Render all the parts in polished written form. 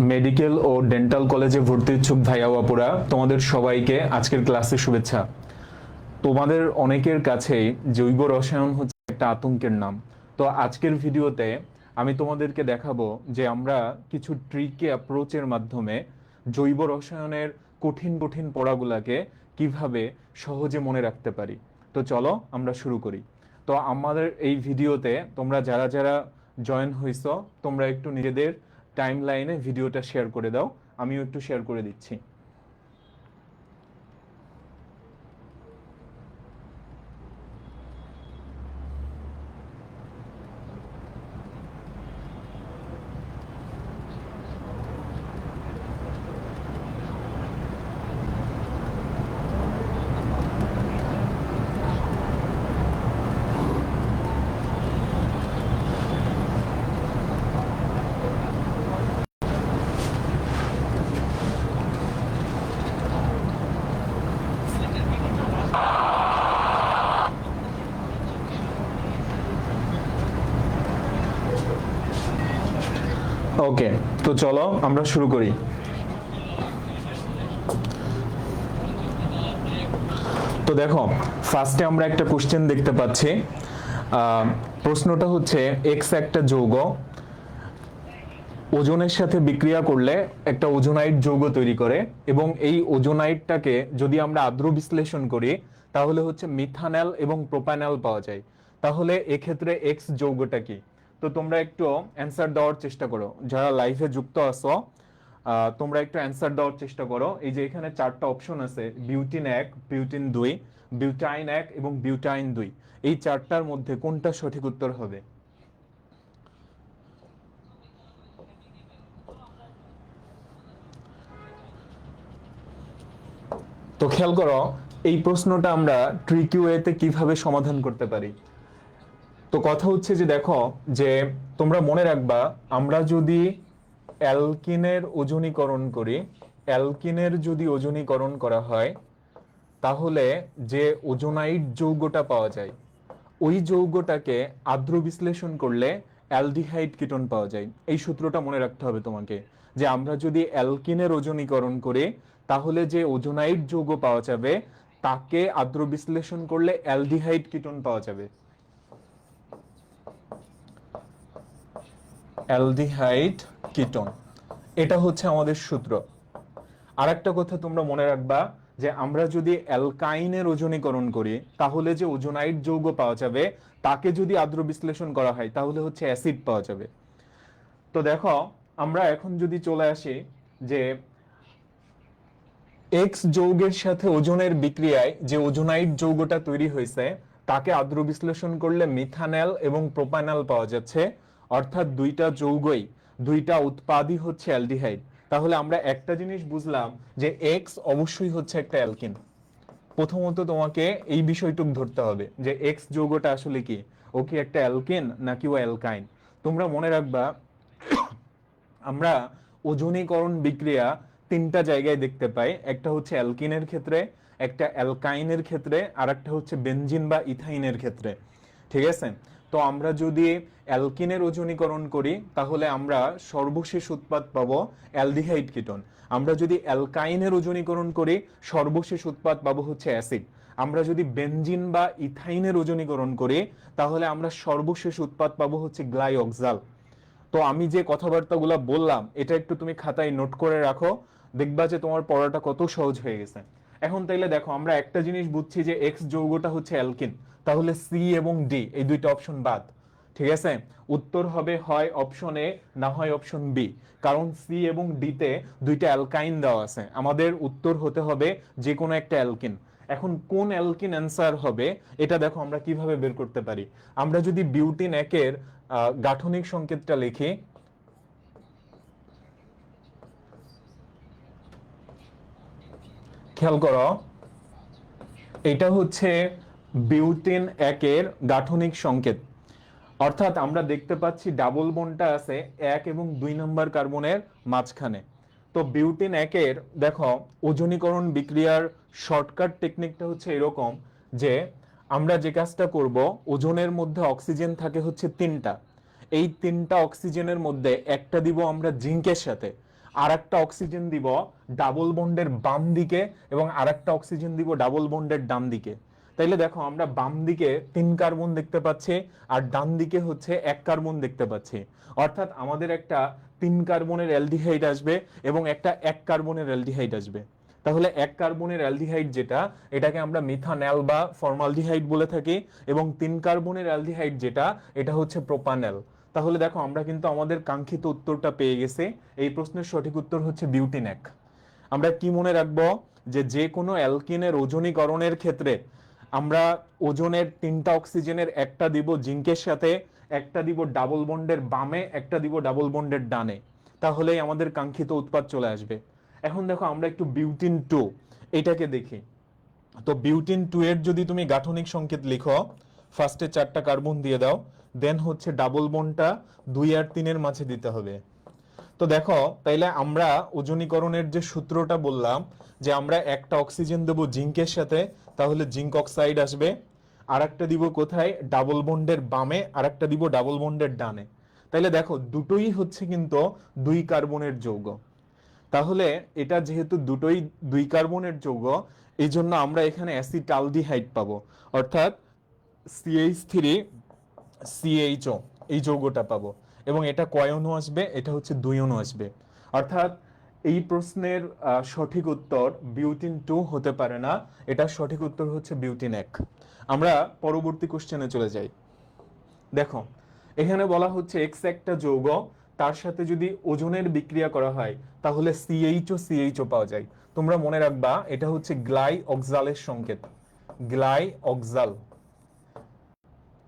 Medical ও dental কলেজে ভর্তি ইচ্ছুক ভাইয়া ও আপুরা, তোমাদের সবাইকে আজকের ক্লাসে শুভেচ্ছা। তোমাদের অনেকের কাছেই জৈব রসায়ন হচ্ছে একটা আতঙ্কের নাম। তো আজকের ভিডিওতে আমি তোমাদেরকে দেখাবো যে আমরা কিছু ট্রিকি অ্যাপ্রোচের মাধ্যমে জৈব রসায়নের কঠিন কঠিন পড়াগুলাকে কিভাবে সহজে মনে রাখতে পারি। তো চলো আমরা শুরু করি। তো আমাদের এই ভিডিওতে তোমরা যারা যারা জয়েন হইছো, তোমরা একটু নিজেদের টাইম লাইনে ভিডিওটা শেয়ার করে দাও, আমিও একটু শেয়ার করে দিচ্ছি। ওকে, তো চলো আমরা শুরু করি। তো দেখো, ফার্স্টে আমরা একটা কোশ্চেন দেখতে পাচ্ছি। প্রশ্নটা হচ্ছে এক্স একটা যৌগ ওজনের সাথে বিক্রিয়া করলে একটা ওজোনাইড যৌগ তৈরি করে, এবং এই ওজোনাইডটাকে যদি আমরা আদ্র বিশ্লেষণ করি তাহলে হচ্ছে মিথানল এবং প্রোপানল পাওয়া যায়। তাহলে এক্ষেত্রে এক্স যৌগটা কি? তো তোমরা একটু অ্যান্সার দেওয়ার চেষ্টা করো, যারা লাইভে যুক্ত আছো তোমরা একটু অ্যান্সার দেওয়ার চেষ্টা করো। এই যে এখানে চারটা অপশন আছে, বিউটিন 1, বিউটিন 2, বিউটাইন 1 এবং বিউটাইন 2। এই চারটার মধ্যে কোনটা সঠিক উত্তর হবে? তো খেয়াল করো, এই প্রশ্নটা আমরা ট্রিকি ওয়েতে কিভাবে সমাধান করতে পারি। তো কথা হচ্ছে যে দেখো, যে তোমরা মনে রাখবা, আমরা যদি অ্যালকিনের ওজনীকরণ করি, অ্যালকিনের যদি ওজনীকরণ করা হয় তাহলে যে ওজোনাইড যৌগটা পাওয়া যায় ওই যৌগটাকে আদ্র বিশ্লেষণ করলে অ্যালডিহাইড কিটোন পাওয়া যায়। এই সূত্রটা মনে রাখতে হবে তোমাকে, যে আমরা যদি অ্যালকিনের ওজনীকরণ করি তাহলে যে ওজোনাইড যৌগ পাওয়া যাবে তাকে আদ্র বিশ্লেষণ করলে অ্যালডিহাইড কিটোন পাওয়া যাবে। অ্যালডিহাইড কিটোন, এটা হচ্ছে আমাদের সূত্র। আরেকটা কথা তোমরা মনে রাখবা, যে আমরা যদি অ্যালকাইনের ওজনীকরণ করি তাহলে যে ওজোনাইড যৌগ পাওয়া যাবে তাকে যদি আদ্র বিশ্লেষণ করা হয় তাহলে হচ্ছে অ্যাসিড পাওয়া যাবে। তো দেখো, আমরা এখন যদি চলে আসি যে এক্স যৌগের সাথে ওজনের বিক্রিয়ায় যে ওজোনাইড যৌগটা তৈরি হয়েছে তাকে আদ্র বিশ্লেষণ করলে মিথানল এবং প্রোপানল পাওয়া যাচ্ছে, অর্থাৎ দুইটা যৌগই, দুইটা উৎপাদই হচ্ছে অ্যালডিহাইড। তাহলে আমরা একটা জিনিস বুঝলাম যে এক্স অবশ্যই হচ্ছে একটা অ্যালকিন। প্রথমত তোমাকে এই বিষয়টুকু ধরতে হবে যে এক্স যৌগটা আসলে কি, ও কি একটা অ্যালকিন নাকি ও অ্যালকাইন। তোমরা মনে রাখবা, আমরা ওজনীকরণ বিক্রিয়া তিনটা জায়গায় দেখতে পাই, একটা হচ্ছে অ্যালকিনের ক্ষেত্রে, একটা অ্যালকাইনের ক্ষেত্রে, আর একটা হচ্ছে বেনজিন বা ইথাইনের ক্ষেত্রে। ঠিক আছে? তো আমরা যদি অ্যালকিনের ওজনীকরণ করি তাহলে আমরা সর্বশেষ উৎপাদ পাবো অ্যালডিহাইড কিটোন। আমরা যদি অ্যালকাইনের ওজনীকরণ করি সর্বশেষ উৎপাদ পাবো হচ্ছে অ্যাসিড। আমরা যদি বেনজিন বা ইথাইনের ওজনীকরণ করি তাহলে আমরা সর্বশেষ উৎপাদ পাবো হচ্ছে গ্লাইঅক্সাল। তো আমি যে কথাবার্তাগুলো বললাম এটা একটু তুমি খাতায় নোট করে রাখো, দেখবা যে তোমার পড়াটা কত সহজ হয়ে গেছে। এখন তাইলে দেখো, আমরা একটা জিনিস বুঝছি যে এক্স যৌগটা হচ্ছে অ্যালকিন, তাহলে সি এবং ডি এই দুইটা অপশন বাদ। ঠিক আছে? উত্তর হবে হয় অপশন এ, না হয় অপশন বি। কারণ সি এবং ডি তে দুইটা অ্যালকাইন দেওয়া আছে, আমাদের উত্তর হতে হবে যে কোনো একটা অ্যালকিন। এখন কোন অ্যালকিন অ্যান্সার হবে এটা দেখো আমরা কিভাবে বের করতে পারি। আমরা যদি বিউটিন একের গাঠনিক সংকেতটা লিখি, খেয়াল করো, এটা হচ্ছে বিউটিন একের গাঠনিক সংকেত। অর্থাৎ আমরা দেখতে পাচ্ছি ডাবল বন্ডটা আছে 1 এবং 2 নম্বর কার্বনের মাঝখানে। তো বিউটিন একের দেখো ওজনীকরণ বিক্রিয়ার শর্টকাট টেকনিকটা হচ্ছে এরকম, যে আমরা যে কাজটা করব, ওজনের মধ্যে অক্সিজেন থাকে হচ্ছে 3টা। এই 3টা অক্সিজেনের মধ্যে একটা দিব আমরা জিঙ্কের সাথে, আর একটা অক্সিজেন দিব ডাবল বন্ডের বাম দিকে এবং আর একটা অক্সিজেন দিব ডাবল বন্ডের ডান দিকে। তাইলে দেখো আমরা বাম দিকে 3 কার্বন দেখতে পাচ্ছি আর ডান দিকে হচ্ছে 1 কার্বন দেখতে পাচ্ছি। অর্থাৎ আমাদের একটা 3 কার্বনের অ্যালডিহাইড আসবে এবং একটা 1 কার্বনের অ্যালডিহাইড আসবে। তাহলে 1 কার্বনের অ্যালডিহাইড যেটা, এটাকে আমরা মিথানল বা ফর্মালডিহাইড বলে থাকি, এবং 3 কার্বনের অ্যালডিহাইড যেটা, এটা হচ্ছে প্রোপানল। তাহলে দেখো আমরা কিন্তু আমাদের কাঙ্ক্ষিত উত্তরটা পেয়ে গেছি। এই প্রশ্নের সঠিক উত্তর হচ্ছে বিউটিনেক। আমরা কি মনে রাখবো, যে যে কোনো অ্যালকিনের ওজনীকরণের ক্ষেত্রে আমরা ওজনের 3টা অক্সিজেনের একটা দিব জিঙ্কের সাথে, একটা দিব ডাবল বন্ডের বামে, একটা দিব ডাবল বন্ডের ডানে, তাহলেই আমাদের কাঙ্ক্ষিত উৎপাদ চলে আসবে। এখন দেখো আমরা একটু বিউটিন 2 এটাকে দেখি। তো বিউটিন 2 এর যদি তুমি গাঠনিক সংকেত লিখো, ফার্স্টে 4টা কার্বন দিয়ে দাও, দেন হচ্ছে ডাবল বন্ডটা 2 আর 3 এর মাঝে দিতে হবে। তো দেখো তাইলে আমরা ওজনীকরণের যে সূত্রটা বললাম, যে আমরা একটা অক্সিজেন দেব জিঙ্কের সাথে, তাহলে জিঙ্ক অক্সাইড আসবে। আর একটা দিব কোথায়, ডাবল বন্ডের বামে, আর একটা দিব ডাবল বন্ডের ডানে। তাইলে দেখো দুটোই হচ্ছে কিন্তু 2 কার্বনের যৌগ। তাহলে এটা যেহেতু দুটোই 2 কার্বনের যৌগ, এই জন্য আমরা এখানে অ্যাসিটালডিহাইড পাবো, অর্থাৎ CH3CHO এই যৌগটা পাবো। এবং এটা কয় অণু আসবে, এটা হচ্ছে 2 অণু আসবে। অর্থাৎ এই প্রশ্নের সঠিক উত্তর বিউটিন 2 হতে পারে না, এটা সঠিক উত্তর হচ্ছে বিউটিন 1। আমরা পরবর্তী কোশ্চেনে চলে যাই। দেখো এখানে বলা হচ্ছে এক্স একটা যৌগ, তার সাথে যদি ওজনের বিক্রিয়া করা হয় তাহলে CHO পাওয়া যায়। তোমরা মনে রাখবা এটা হচ্ছে গ্লাইঅক্সালের সংকেত। গ্লাইঅক্সাল,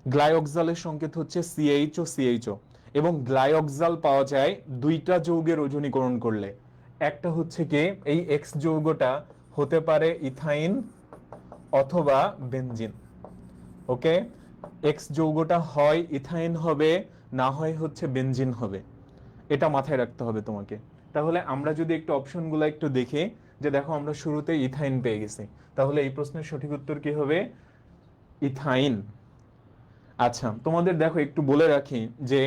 গ্লাইঅক্সালের সংকেত হচ্ছে CHO। এবং গ্লাইঅক্সাল পাওয়া যায় 2টা যৌগের ওজনীকরণ করলে। একটা হচ্ছে কি, এই এক্স যৌগটা হতে পারে ইথাইন অথবা বেনজিন। ওকে, এক্স যৌগটা হয় ইথাইন হবে, না হয় হচ্ছে বেনজিন হবে, এটা মাথায় রাখতে হবে তোমাকে। তাহলে আমরা যদি একটু অপশনগুলো একটু দেখি, যে দেখো আমরা শুরুতে ইথাইন পেয়ে গেছি, তাহলে এই প্রশ্নের সঠিক উত্তর কি হবে, ইথাইন। আচ্ছা তোমাদের দেখো একটু বলে রাখি, যে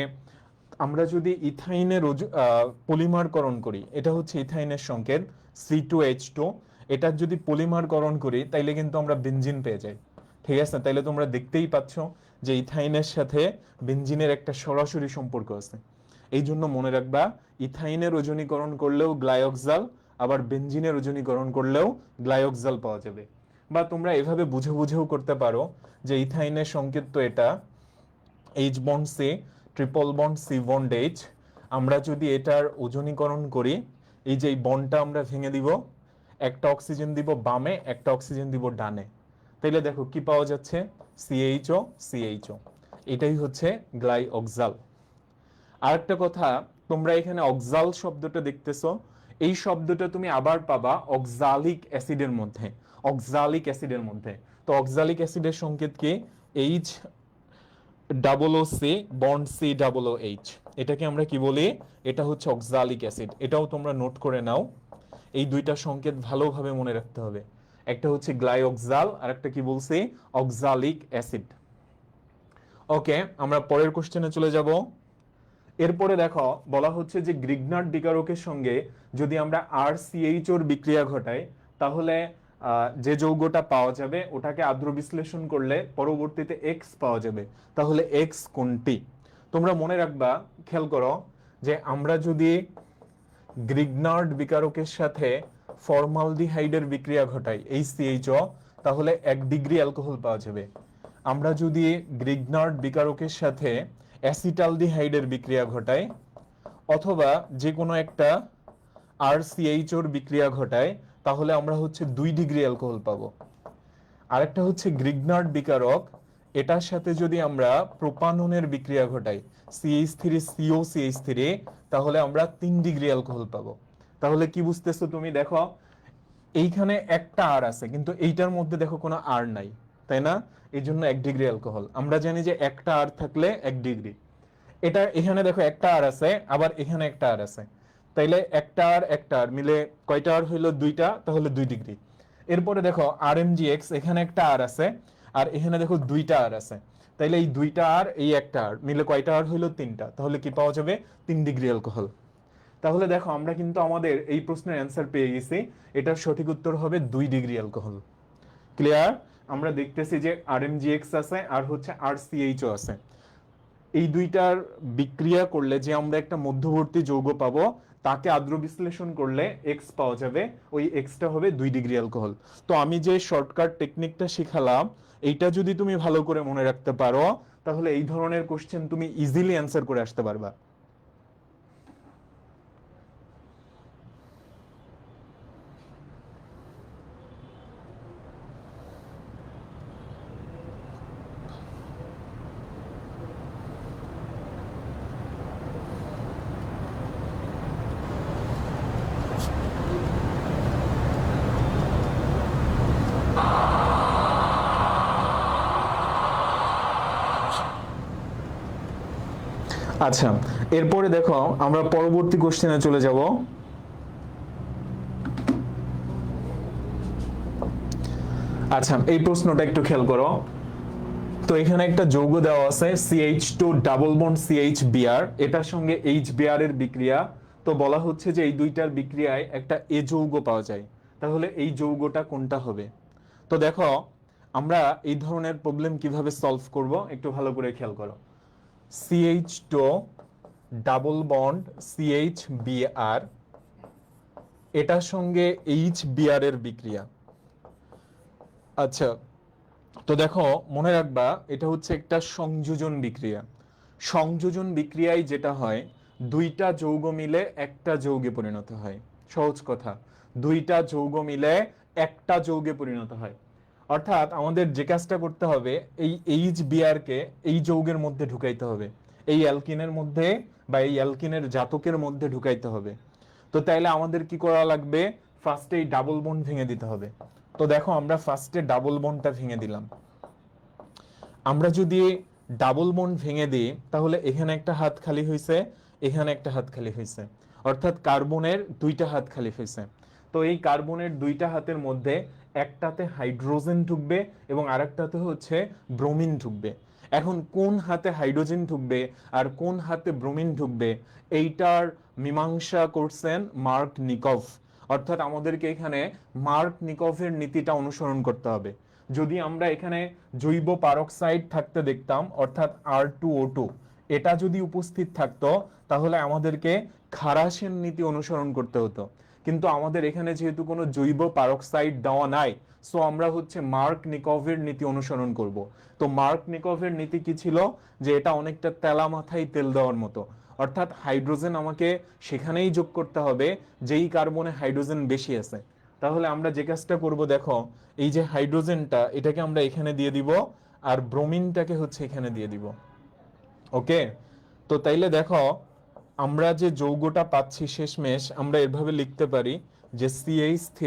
আমরা যদি ইথাইনের পলিমারকরণ করি, এটা হচ্ছে ইথাইনের সংকেত C2H2, এটার যদি পলিমারকরণ করি তাইলে কিন্তু আমরা বেনজিন পেয়ে যাই। ঠিক আছে, তাইলে তোমরা দেখতেই পাচ্ছ যে ইথাইনের সাথে বেনজিনের একটা সরাসরি সম্পর্ক আছে। এই জন্য মনে রাখবা, ইথাইনের ওজনীকরণ করলেও গ্লাইঅক্সাল, আবার বেনজিনের ওজনীকরণ করলেও গ্লাইঅক্সাল পাওয়া যাবে। বা তোমরা এভাবে বুঝে বুঝেও করতে পারো, যে ইথাইনের সংকেত তো এটা H bond C, triple bond C bond H। আমরা যদি এটার ওজনীকরণ করি, এই যে এই বন্ডটা আমরা ভেঙে দিব, একটা অক্সিজেন দিব বামে, একটা অক্সিজেন দিব ডানে, তাইলে দেখো কি পাওয়া যাচ্ছে, CHO। এটাই হচ্ছে গ্লাইঅক্সাল। আরেকটা কথা, তোমরা এখানে অক্সাল শব্দটা দেখতেছো, এই শব্দটা তুমি আবার পাবা অক্সালিক অ্যাসিডের মধ্যে। অক্সালিক অ্যাসিডের মধ্যে তো অক্সালিক অ্যাসিডের সংকেত কি, H+O+C বন্ড C+OH। এটাকে আমরা কি বলি, এটা হচ্ছে অক্সালিক অ্যাসিড। এটাও তোমরা নোট করে নাও, এই 2টা সংকেত ভালোভাবে মনে রাখতে হবে। একটা হচ্ছে গ্লাইঅক্সাল, আর একটা কি বলছি, অক্সালিক অ্যাসিড। ওকে, আমরা পরের কোশ্চেনে চলে যাব। এরপরে দেখো বলা হচ্ছে যে গ্রিগনার্ড দ্বিকারকের সঙ্গে যদি আমরা RCHOর বিক্রিয়া ঘটাই, তাহলে যে যৌগটা পাওয়া যাবে ওটাকে আদ্র বিশ্লেষণ করলে পরবর্তীতে X পাওয়া যাবে। তাহলে X কোনটি? তোমরা মনে রাখবা, খেয়াল করো, যে আমরা যদি গ্রিগনার্ড বিকারকের সাথে ফর্মালডিহাইডের বিক্রিয়া ঘটাই HCHO, তাহলে 1 ডিগ্রি অ্যালকোহল পাওয়া যাবে। আমরা যদি গ্রিগনার্ড বিকারকের সাথে অ্যাসিটালডিহাইডের বিক্রিয়া ঘটাই, অথবা যে কোনো একটা RCHOর বিক্রিয়া ঘটায়, তাহলে আমরা হচ্ছে 2 ডিগ্রি অ্যালকোহল পাবো। আরেকটা হচ্ছে গ্রিগনার্ড বিকারক, এটার সাথে যদি আমরা প্রোপাননের বিক্রিয়া ঘটাই CH3COCH3, তাহলে আমরা 3 ডিগ্রি অ্যালকোহল পাবো। তাহলে কি বুঝতেছো তুমি, দেখো এইখানে একটা আর আছে, কিন্তু এইটার মধ্যে দেখো কোনো আর নাই, তাই না? এই জন্য 1 ডিগ্রি অ্যালকোহল। আমরা জানি যে একটা আর থাকলে 1 ডিগ্রি। এটা এখানে দেখো একটা আর আছে, আবার এখানে একটা আর আছে, তাইলে একটা আর মিলে কয়টা আর হইলো, 2টা, তাহলে 2 ডিগ্রি। এরপরে দেখো RMGX, এখানে একটা আর আছে, আর এখানে দেখো 2টা আর আছে, তাইলে এই 2টা আর এই একটা আর মিলে কয়টা আর হইলো, 3টা, তাহলে কি পাওয়া যাবে, 3 ডিগ্রি অ্যালকোহল। তাহলে দেখো আমরা কিন্তু আমাদের এই প্রশ্নের অ্যান্সার পেয়ে গেছি। এটার সঠিক উত্তর হবে 2 ডিগ্রি অ্যালকোহল। ক্লিয়ার? আমরা দেখতেছি যে আরএমজিএক্স আছে আর হচ্ছে আরসিএইচও আছে। এই দুইটার বিক্রিয়া করলে যে আমরা একটা মধ্যবর্তী যৌগ পাবো, তাকে আদ্র বিশ্লেষণ করলে এক্স পাওয়া যাবে, ওই এক্সটা হবে 2 ডিগ্রি অ্যালকোহল। তো আমি যে শর্টকাট টেকনিকটা শিখালাম, এইটা যদি তুমি ভালো করে মনে রাখতে পারো, তাহলে এই ধরনের কোশ্চেন তুমি ইজিলি অ্যান্সার করে আসতে পারবা। আচ্ছা, এরপরে দেখো আমরা পরবর্তী কোশ্চেনে চলে যাব। আচ্ছা, এই প্রশ্নটা একটু খেয়াল করো। তো এখানে একটা যৌগ দেওয়া আছে CH2 ডাবল বন্ড CHBr, এটার সঙ্গে HBr এর বিক্রিয়া। তো বলা হচ্ছে যে এই দুইটার বিক্রিয়ায় একটা এ যৌগ পাওয়া যায়, তাহলে এই যৌগটা কোনটা হবে? তো দেখো আমরা এই ধরনের প্রবলেম কিভাবে সলভ করব একটু ভালো করে খেয়াল করো। CH2 ডাবল বন্ড CHBr, এটার সঙ্গে HBr এর বিক্রিয়া। আচ্ছা, তো দেখো মনে রাখবা এটা হচ্ছে একটা সংযোজন বিক্রিয়া। সংযোজন বিক্রিয়ায় যেটা হয়, দুইটা যৌগ মিলে একটা যৌগে পরিণত হয়। সহজ কথা, দুইটা যৌগ মিলে একটা যৌগে পরিণত হয়। অর্থাৎ আমাদের যে কাজটা করতে হবে, এই HBr কে এই যৌগের মধ্যে ঢুকাইতে হবে, এই অ্যালকিনের মধ্যে বা এই অ্যালকিনের জাতকের মধ্যে ঢুকাইতে হবে। তো তাইলে আমাদের কি করা লাগবে? ফার্স্টে এই ডাবল বন্ড ভেঙে দিতে হবে। তো দেখো আমরা ফার্স্টে ডাবল বন্ডটা ভেঙে দিলাম। আমরা যদি ডাবল বন্ড ভেঙে দিই, তাহলে এখানে একটা হাত খালি হয়েছে, এখানে একটা হাত খালি হয়েছে, অর্থাৎ কার্বনের দুইটা হাত খালি হয়েছে। তো এই কার্বনের দুইটা হাতের মধ্যে একটাতে হাইড্রোজেন ঢুকবে এবং আরেকটাতে হচ্ছে ব্রোমিন ঢুকবে। এখন কোন হাতে হাইড্রোজেন ঢুকবে আর কোন হাতে ব্রোমিন ঢুকবে, এইটার মীমাংসা করছেন মার্ক নিকভ। অর্থাৎ আমাদেরকে এখানে মার্ক নিকভের নীতিটা অনুসরণ করতে হবে। যদি আমরা এখানে জৈব পারক্সাইড থাকতে দেখতাম, অর্থাৎ R2O2, এটা যদি উপস্থিত থাকতো, তাহলে আমাদেরকে খারাসের নীতি অনুসরণ করতে হতো। কিন্তু আমাদের এখানে যেহেতু কোনো জৈব পারক্সাইড দেওয়া নাই, সো আমরা হচ্ছে মার্ক নিকভের নীতি অনুসরণ করব। তো মার্ক নিকভের নীতি কি ছিল? যে এটা অনেকটা তেলা মাথায় তেল দেওয়ার মতো, অর্থাৎ হাইড্রোজেন আমাকে সেখানেই যোগ করতে হবে যেই কার্বনে হাইড্রোজেন বেশি আছে। তাহলে আমরা যে কাজটা করব, দেখো এই যে হাইড্রোজেনটা, এটাকে আমরা এখানে দিয়ে দিব আর ব্রোমিনটাকে হচ্ছে এখানে দিয়ে দিব। ওকে, তো তাইলে দেখো আমরা যে যৌগটা পাচ্ছি শেষমেশ আমরা এভাবে লিখতে পারি যে CH3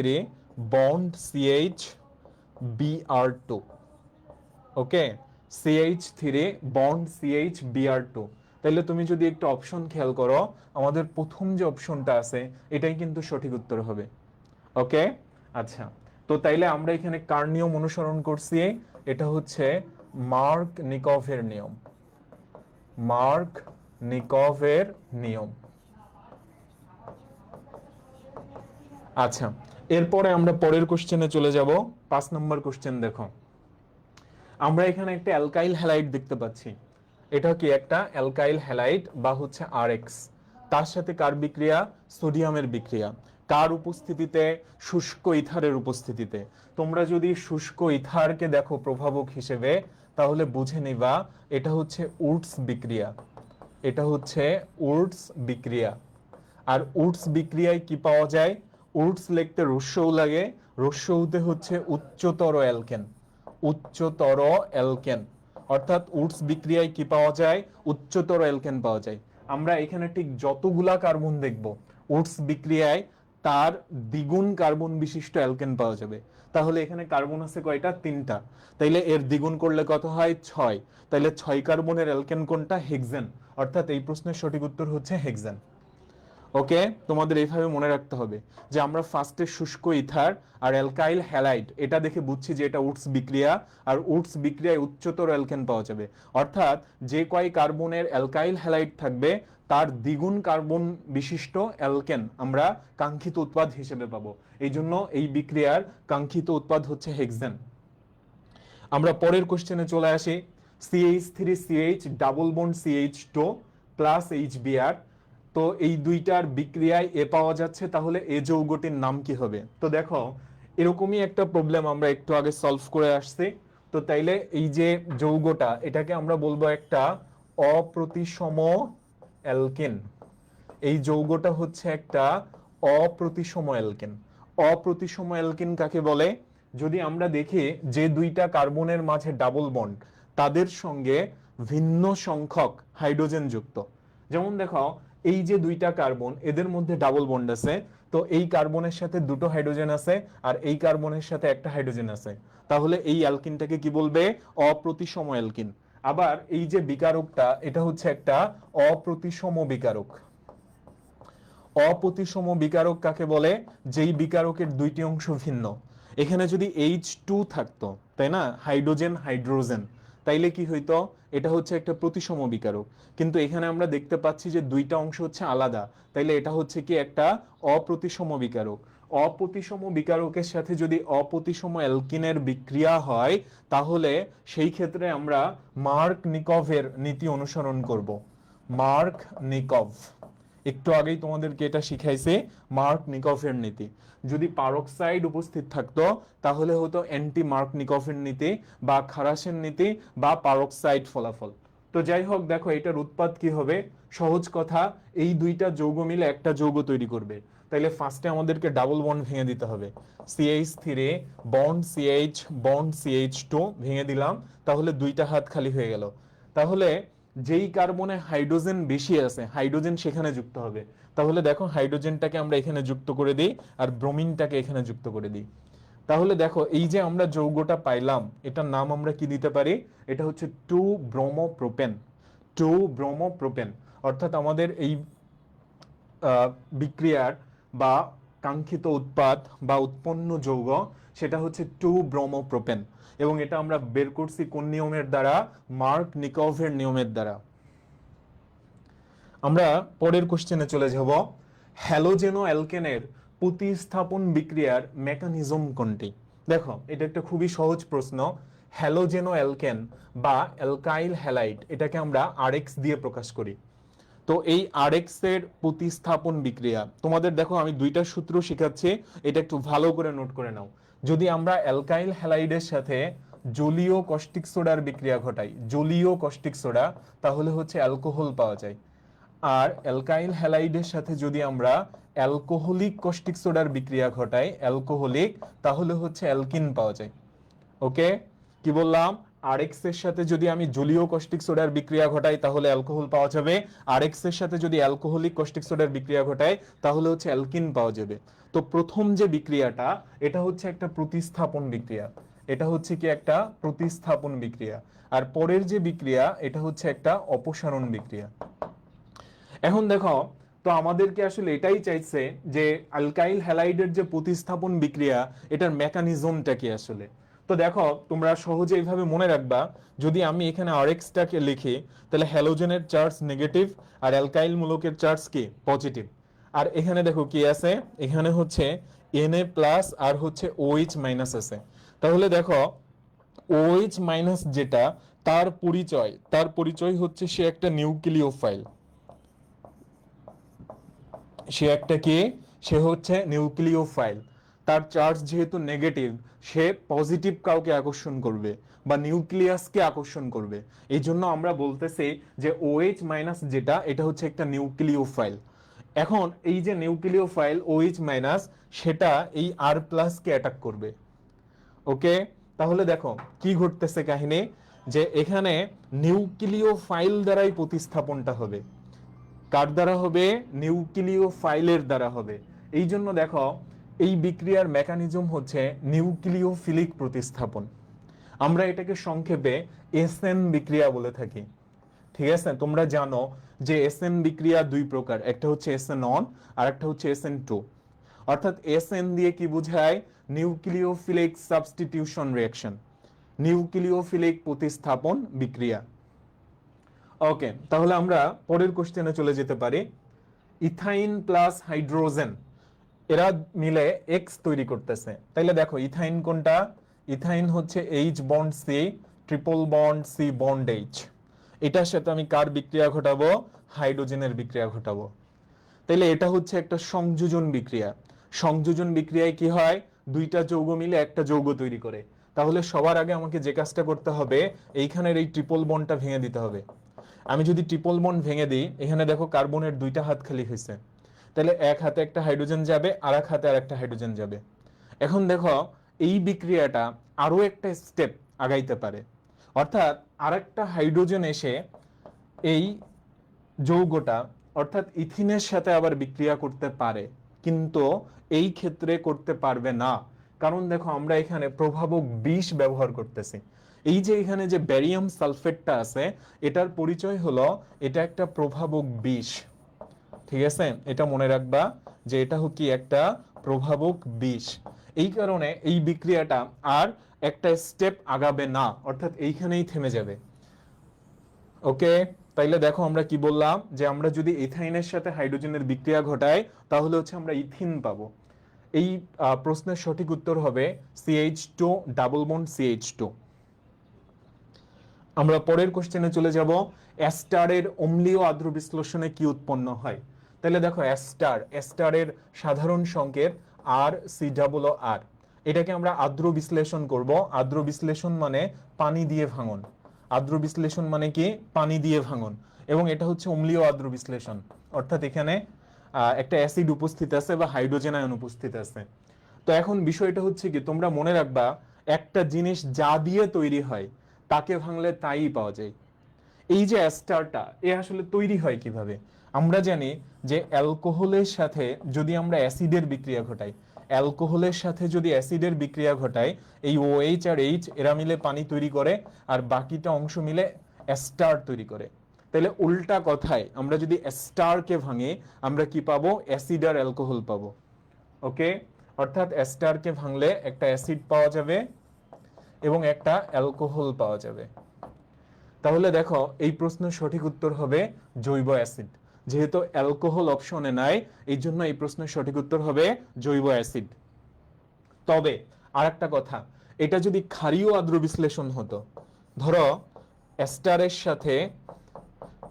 বন্ড CHBr2। ওকে, CH3 বন্ড CHBr2। তাহলে তুমি যদি একটু অপশন খেয়াল করো, আমাদের প্রথম যে অপশনটা আছে এটাই কিন্তু সঠিক উত্তর হবে। ওকে, আচ্ছা, তো তাইলে আমরা এখানে কার নিয়ম অনুসরণ করছি? এটা হচ্ছে মার্ক নিকভের নিয়ম। মার্ক নিকভের নিয়ম। আচ্ছা, এরপরে আমরা পরের কোশ্চেনে চলে যাব। 5 নম্বর কোশ্চেন দেখো। আমরা এখানে একটা অ্যালকাইল হ্যালাইড দেখতে পাচ্ছি। এটা কি একটা অ্যালকাইল হ্যালাইড বা হচ্ছে আরএক্স। তার সাথে কার বিক্রিয়া? সোডিয়ামের বিক্রিয়া। কার উপস্থিতিতে? শুষ্ক ইথারের উপস্থিতিতে। তোমরা যদি শুষ্ক ইথারকে দেখো প্রভাবক হিসেবে, তাহলে বুঝে নিবা এটা হচ্ছে উডস বিক্রিয়া। এটা হচ্ছে উডস বিক্রিয়া। আর উডস বিক্রিয়ায় কি পাওয়া যায়? উডস লিখতে রস্যউ লাগে, রস্যউতে হচ্ছে উচ্চতর অ্যালকেন। উচ্চতর অ্যালকেন, অর্থাৎ উডস বিক্রিয়ায় কি পাওয়া যায়? উচ্চতর অ্যালকেন পাওয়া যায়। আমরা এখানে ঠিক যতগুলা কার্বন দেখব উডস বিক্রিয়ায়, তার দ্বিগুণ কার্বন বিশিষ্ট অ্যালকেন পাওয়া যাবে। তাহলে এখানে কার্বন আছে কয়টা? 3টা। তাইলে এর দ্বিগুণ করলে কত হয়? 6। তাইলে 6 কার্বনের অ্যালকেন কোনটা? হেক্সেন। অর্থাৎ এই প্রশ্নের সঠিক উত্তর হচ্ছে হেক্সেন। ওকে, তোমাদের এইভাবে মনে রাখতে হবে যে আমরা ফার্স্টে শুষ্ক ইথার আর অ্যালকাইল হ্যালাইড এটা দেখে বুঝছি যে এটা উডস বিক্রিয়া, আর উডস বিক্রিয়ায় উচ্চতর অ্যালকেন পাওয়া যাবে। অর্থাৎ যে কয় কার্বনের অ্যালকাইল হ্যালাইড থাকবে তার দ্বিগুণ কার্বন বিশিষ্ট অ্যালকেন আমরা কাঙ্ক্ষিত উৎপাদ হিসেবে পাবো। এই জন্য এই বিক্রিয়ার কাঙ্ক্ষিত উৎপাদ হচ্ছে হেক্সেন। আমরা পরের কোশ্চেনে চলে আসি। CH3CH double bond CH2 plus HBr, তো এই দুইটার বিক্রিয়ায় এ পাওয়া যাচ্ছে, তাহলে এ যৌগটির নাম কি হবে? তো দেখো এরকমই একটা প্রবলেম আমরা একটু আগে সলভ করে আসছি। তো তাইলে এই যে যৌগটা, এটাকে আমরা বলবো একটা অপ্রতিসম অ্যালকেন। এই যৌগটা হচ্ছে একটা অপ্রতিসম অ্যালকেন। অপ্রতিসম অ্যালকেন কাকে বলে? যদি আমরা দেখি যে দুইটা কার্বনের মাঝে ডাবল বন্ড, তাদের সঙ্গে ভিন্ন সংখ্যক হাইড্রোজেন যুক্ত। যেমন দেখো এই যে দুইটা কার্বন, এদের মধ্যে ডাবল বন্ড আছে, তো এই কার্বনের সাথে দুটো হাইড্রোজেন আছে আর এই কার্বনের সাথে একটা হাইড্রোজেন আছে, তাহলে এই অ্যালকিনটাকে কি বলবে? অপ্রতিসম অ্যালকিন। আবার এই যে বিকারকটা, এটা হচ্ছে একটা অপ্রতিসম বিকারক। অপ্রতিসম বিকারক কাকে বলে? যেই বিকারকের দুইটি অংশ ভিন্ন। এখানে যদি H2 থাকতো, তাই না, হাইড্রোজেন হাইড্রোজেন, তাইলে কি হইতো? এটা হচ্ছে একটা প্রতিসম বিকারক। কিন্তু এখানে আমরা দেখতে পাচ্ছি যে দুইটা অংশ হচ্ছে আলাদা, তাইলে এটা হচ্ছে কি একটা অপ্রতিসম বিকারক। অপ্রতিসম বিকারকের সাথে যদি অপ্রতিসম অ্যালকিনের বিক্রিয়া হয়, তাহলে সেই ক্ষেত্রে আমরা মার্ক নিকভের নীতি অনুসরণ করব। মার্ক নিকভ, একটু আগেই তোমাদেরকে এটা শিখাইছে, মার্ক নিকফের নীতি। যদি পারক্সাইড উপস্থিত থাকতো তাহলে হতো অ্যান্টি মার্ক নিকফের নীতি বা খারাসের নীতি বা পারক্সাইড ফলাফল। তো যাই হোক, দেখো এটার উৎপাদ কি হবে? সহজ কথা, এই দুইটা যৌগ মিলে একটা যৌগ তৈরি করবে। তাইলে ফার্স্টে আমাদেরকে ডাবল বন্ড ভেঙে দিতে হবে। CH3 bond CH bond CH2 ভেঙে দিলাম, তাহলে দুইটা হাত খালি হয়ে গেল। তাহলে যেই কার্বনে হাইড্রোজেন বেশি আছে, হাইড্রোজেন সেখানে যুক্ত হবে। তাহলে দেখো হাইড্রোজেনটাকে আমরা এখানে যুক্ত করে দিই আর ব্রোমিনটাকে এখানে যুক্ত করে দিই। তাহলে দেখো এই যে আমরা যৌগটা পাইলাম, এটার নাম আমরা কি দিতে পারি? এটা হচ্ছে 2 ব্রোমোপ্রোপেন। 2 ব্রোমোপ্রোপেন, অর্থাৎ আমাদের এই বিক্রিয়ার বা কাঙ্ক্ষিত উৎপাদ বা উৎপন্ন যৌগ, সেটা হচ্ছে 2 ব্রোমোপ্রোপেন। এবং এটা আমরা বের করছি কোন নিয়মের দ্বারা? মার্ক নিকভের নিয়মের দ্বারা। আমরা পরের কোশ্চেনে চলে যাব। হ্যালোজেনো অ্যালকেনের প্রতিস্থাপন বিক্রিয়ার মেকানিজম কোনটি? দেখো এটা একটা খুবই সহজ প্রশ্ন। হ্যালোজেনো অ্যালকেন বা অ্যালকাইল হ্যালাইড, এটাকে আমরা আরএক্স দিয়ে প্রকাশ করি। তো এই আরএক্স এর প্রতিস্থাপন বিক্রিয়া, তোমাদের দেখো আমি দুইটা সূত্র শেখাচ্ছি, এটা একটু ভালো করে নোট করে নাও। যদি আমরা অ্যালকাইল হ্যালাইডের সাথে জলীয় কস্টিক সোডার বিক্রিয়া ঘটাই, জলীয় কস্টিক সোডা, তাহলে হচ্ছে অ্যালকোহল পাওয়া যায়। আর অ্যালকাইল হ্যালাইডের সাথে যদি আমরা অ্যালকোহলিক কস্টিক সোডার বিক্রিয়া ঘটাই, অ্যালকোহলিক, তাহলে হচ্ছে অ্যালকিন পাওয়া যায়। ওকে, কি বললাম? আরএক্স এর সাথে যদি আমি জলীয় কস্টিক সোডার বিক্রিয়া ঘটাই তাহলে অ্যালকোহল পাওয়া যাবে, আরএক্স এর সাথে যদি অ্যালকোহলিক কস্টিক সোডার বিক্রিয়া ঘটাই তাহলে হচ্ছে অ্যালকিন পাওয়া যাবে। তো প্রথম যে বিক্রিয়াটা, এটা হচ্ছে একটা প্রতিস্থাপন বিক্রিয়া। এটা হচ্ছে কি একটা প্রতিস্থাপন বিক্রিয়া। আর পরের যে বিক্রিয়া, এটা হচ্ছে একটা অপসারণ বিক্রিয়া। এখন দেখো, তো আমাদেরকে আসলে এটাই চাইছে যে অ্যালকাইল হ্যালাইডের যে প্রতিস্থাপন বিক্রিয়া, এটার মেকানিজমটা কি আসলে। তো দেখো তোমরা সহজে এইভাবে মনে রাখবা, যদি আমি এখানে আরএক্সটাকে লিখি, তাহলে হ্যালোজেনের চার্জ নেগেটিভ আর অ্যালকাইল মূলকের চার্জ কি পজিটিভ। আর এখানে দেখো কি আছে, এখানে হচ্ছে Na প্লাস আর হচ্ছে OH মাইনাস আছে। তাহলে দেখো OH মাইনাস যেটা, তার পরিচয় হচ্ছে সে একটা নিউক্লিওফাইল। সে একটা কি? সে হচ্ছে নিউক্লিওফাইল। তার চার্জ যেহেতু নেগেটিভ, সে পজিটিভ কাউকে আকর্ষণ করবে বা নিউক্লিয়াসকে আকর্ষণ করবে। এই জন্য আমরা বলতেছি যে OH মাইনাস যেটা, এটা হচ্ছে একটা নিউক্লিওফাইল। এখন এই যে নিউক্লিওফাইল OH মাইনাস, সেটা এই R প্লাস কে অ্যাটাক করবে। ওকে, তাহলে দেখো কি ঘটতেছে কাহিনী, যে এখানে নিউক্লিওফাইল দ্বারাই প্রতিস্থাপনটা হবে। কার দ্বারা হবে? নিউক্লিওফাইলের দ্বারা হবে। এই জন্য দেখো এই বিক্রিয়ার মেকানিজম হচ্ছে নিউক্লিওফিলিক প্রতিস্থাপন। আমরা এটাকে সংক্ষেপে এসএন বিক্রিয়া বলে থাকি। ঠিক আছে, তোমরা জানো যে এসএন বিক্রিয়া দুই প্রকার, একটা হচ্ছে এসএন অন আর একটা হচ্ছে এসএন টু। অর্থাৎ এসএন দিয়ে কি বোঝায়? নিউক্লিওফিলিক সাবস্টিটিউশন রিঅ্যাকশন, নিউক্লিওফিলিক প্রতিস্থাপন বিক্রিয়া। ওকে, তাহলে আমরা পরের কোশ্চেনে চলে যেতে পারি। ইথাইন প্লাস হাইড্রোজেন এরা মিলে এক্স তৈরি করতেছে। তাইলে দেখো ইথাইন কোনটা? ইথাইন হচ্ছে H bond C, triple bond C bond H. এটার সাথে আমি কার বিক্রিয়া ঘটাবো? হাইড্রোজেনের বিক্রিয়া ঘটাবো। তাইলে এটা হচ্ছে একটা সংযোজন বিক্রিয়া। সংযোজন বিক্রিয়ায় কি হয়? দুইটা যৌগ মিলে একটা যৌগ তৈরি করে। তাহলে সবার আগে আমাকে যে কাজটা করতে হবে, এইখানের এই ট্রিপল বন্ডটা ভেঙে দিতে হবে। আমি যদি ট্রিপল বন্ড ভেঙে দিই, এখানে দেখো কার্বনের দুইটা হাত খালি হয়েছে। তাহলে এক হাতে একটা হাইড্রোজেন যাবে, আর এক হাতে আর একটা হাইড্রোজেন যাবে। এখন দেখো এই বিক্রিয়াটা আরো একটা স্টেপ আগাইতে পারে, অর্থাৎ আরেকটা হাইড্রোজেন এসে এই যৌগটা অর্থাৎ ইথিনের সাথে আবার বিক্রিয়া করতে পারে, কিন্তু এই ক্ষেত্রে করতে পারবে না। কারণ দেখো আমরা এখানে প্রভাবক বিষ ব্যবহার করতেছি। এই যে এখানে যে ব্যারিয়াম সালফেটটা আছে, এটার পরিচয় হলো এটা একটা প্রভাবক বিষ। ঠিক আছে, এটা মনে রাখবা যে এটা কি একটা প্রভাবক বিষ। এই কারণে এই বিক্রিয়াটা আর একটা স্টেপ আগাবে না, অর্থাৎ এইখানেই থেমে যাবে। ওকে, তাইলে দেখো আমরা কি বললাম, যে আমরা যদি ইথাইনের সাথে হাইড্রোজেনের বিক্রিয়া ঘটাই তাহলে হচ্ছে আমরা ইথিন পাবো। এই প্রশ্নের সঠিক উত্তর হবে CH2 ডাবল বন্ড CH2। আমরা পরের কোশ্চেনে চলে যাব। অ্যাস্টারের অম্লীয় আদ্র বিশ্লেষণে কি উৎপন্ন হয়? তাহলে দেখো অ্যাস্টারের সাধারণ সংকেত RCOR। এটাকে আমরা আদ্র বিশ্লেষণ করব। আদ্র বিশ্লেষণ মানে পানি দিয়ে ভাঙন। আদ্র বিশ্লেষণ মানে কি? পানি দিয়ে ভাঙন। এবং এটা হচ্ছে অম্লীয় আদ্র বিশ্লেষণ, অর্থাৎ এখানে একটা অ্যাসিড উপস্থিত আছে বা হাইড্রোজেন আয়ন উপস্থিত আছে। তো এখন বিষয়টা হচ্ছে কি, তোমরা মনে রাখবা একটা জিনিস যা দিয়ে তৈরি হয় তাকে ভাঙলে তাই পাওয়া যায়। এই যে অ্যাস্টারটা, এ আসলে তৈরি হয় কিভাবে? আমরা জানি যে অ্যালকোহলের সাথে যদি আমরা অ্যাসিডের বিক্রিয়া ঘটাই, অ্যালকোহলের সাথে যদি অ্যাসিডের বিক্রিয়া ঘটাই, এই OH আর H এরা মিলে পানি তৈরি করে, আর বাকিটা অংশ মিলে অ্যাস্টার তৈরি করে। তাহলে উল্টা কথায় আমরা যদি অ্যাস্টারকে ভাঙে আমরা কি পাবো? অ্যাসিড আর অ্যালকোহল পাবো। ওকে, অর্থাৎ অ্যাস্টারকে ভাঙলে একটা অ্যাসিড পাওয়া যাবে এবং একটা অ্যালকোহল পাওয়া যাবে। তাহলে দেখো এই প্রশ্নের সঠিক উত্তর হবে জৈব অ্যাসিড। যেহেতু অ্যালকোহল অপশনে নাই, এই জন্য এই প্রশ্নের সঠিক উত্তর হবে জৈব অ্যাসিড। তবে আরেকটা কথা, এটা যদি ক্ষারীয় আদ্র বিশ্লেষণ হতো, ধরো অ্যাস্টারের সাথে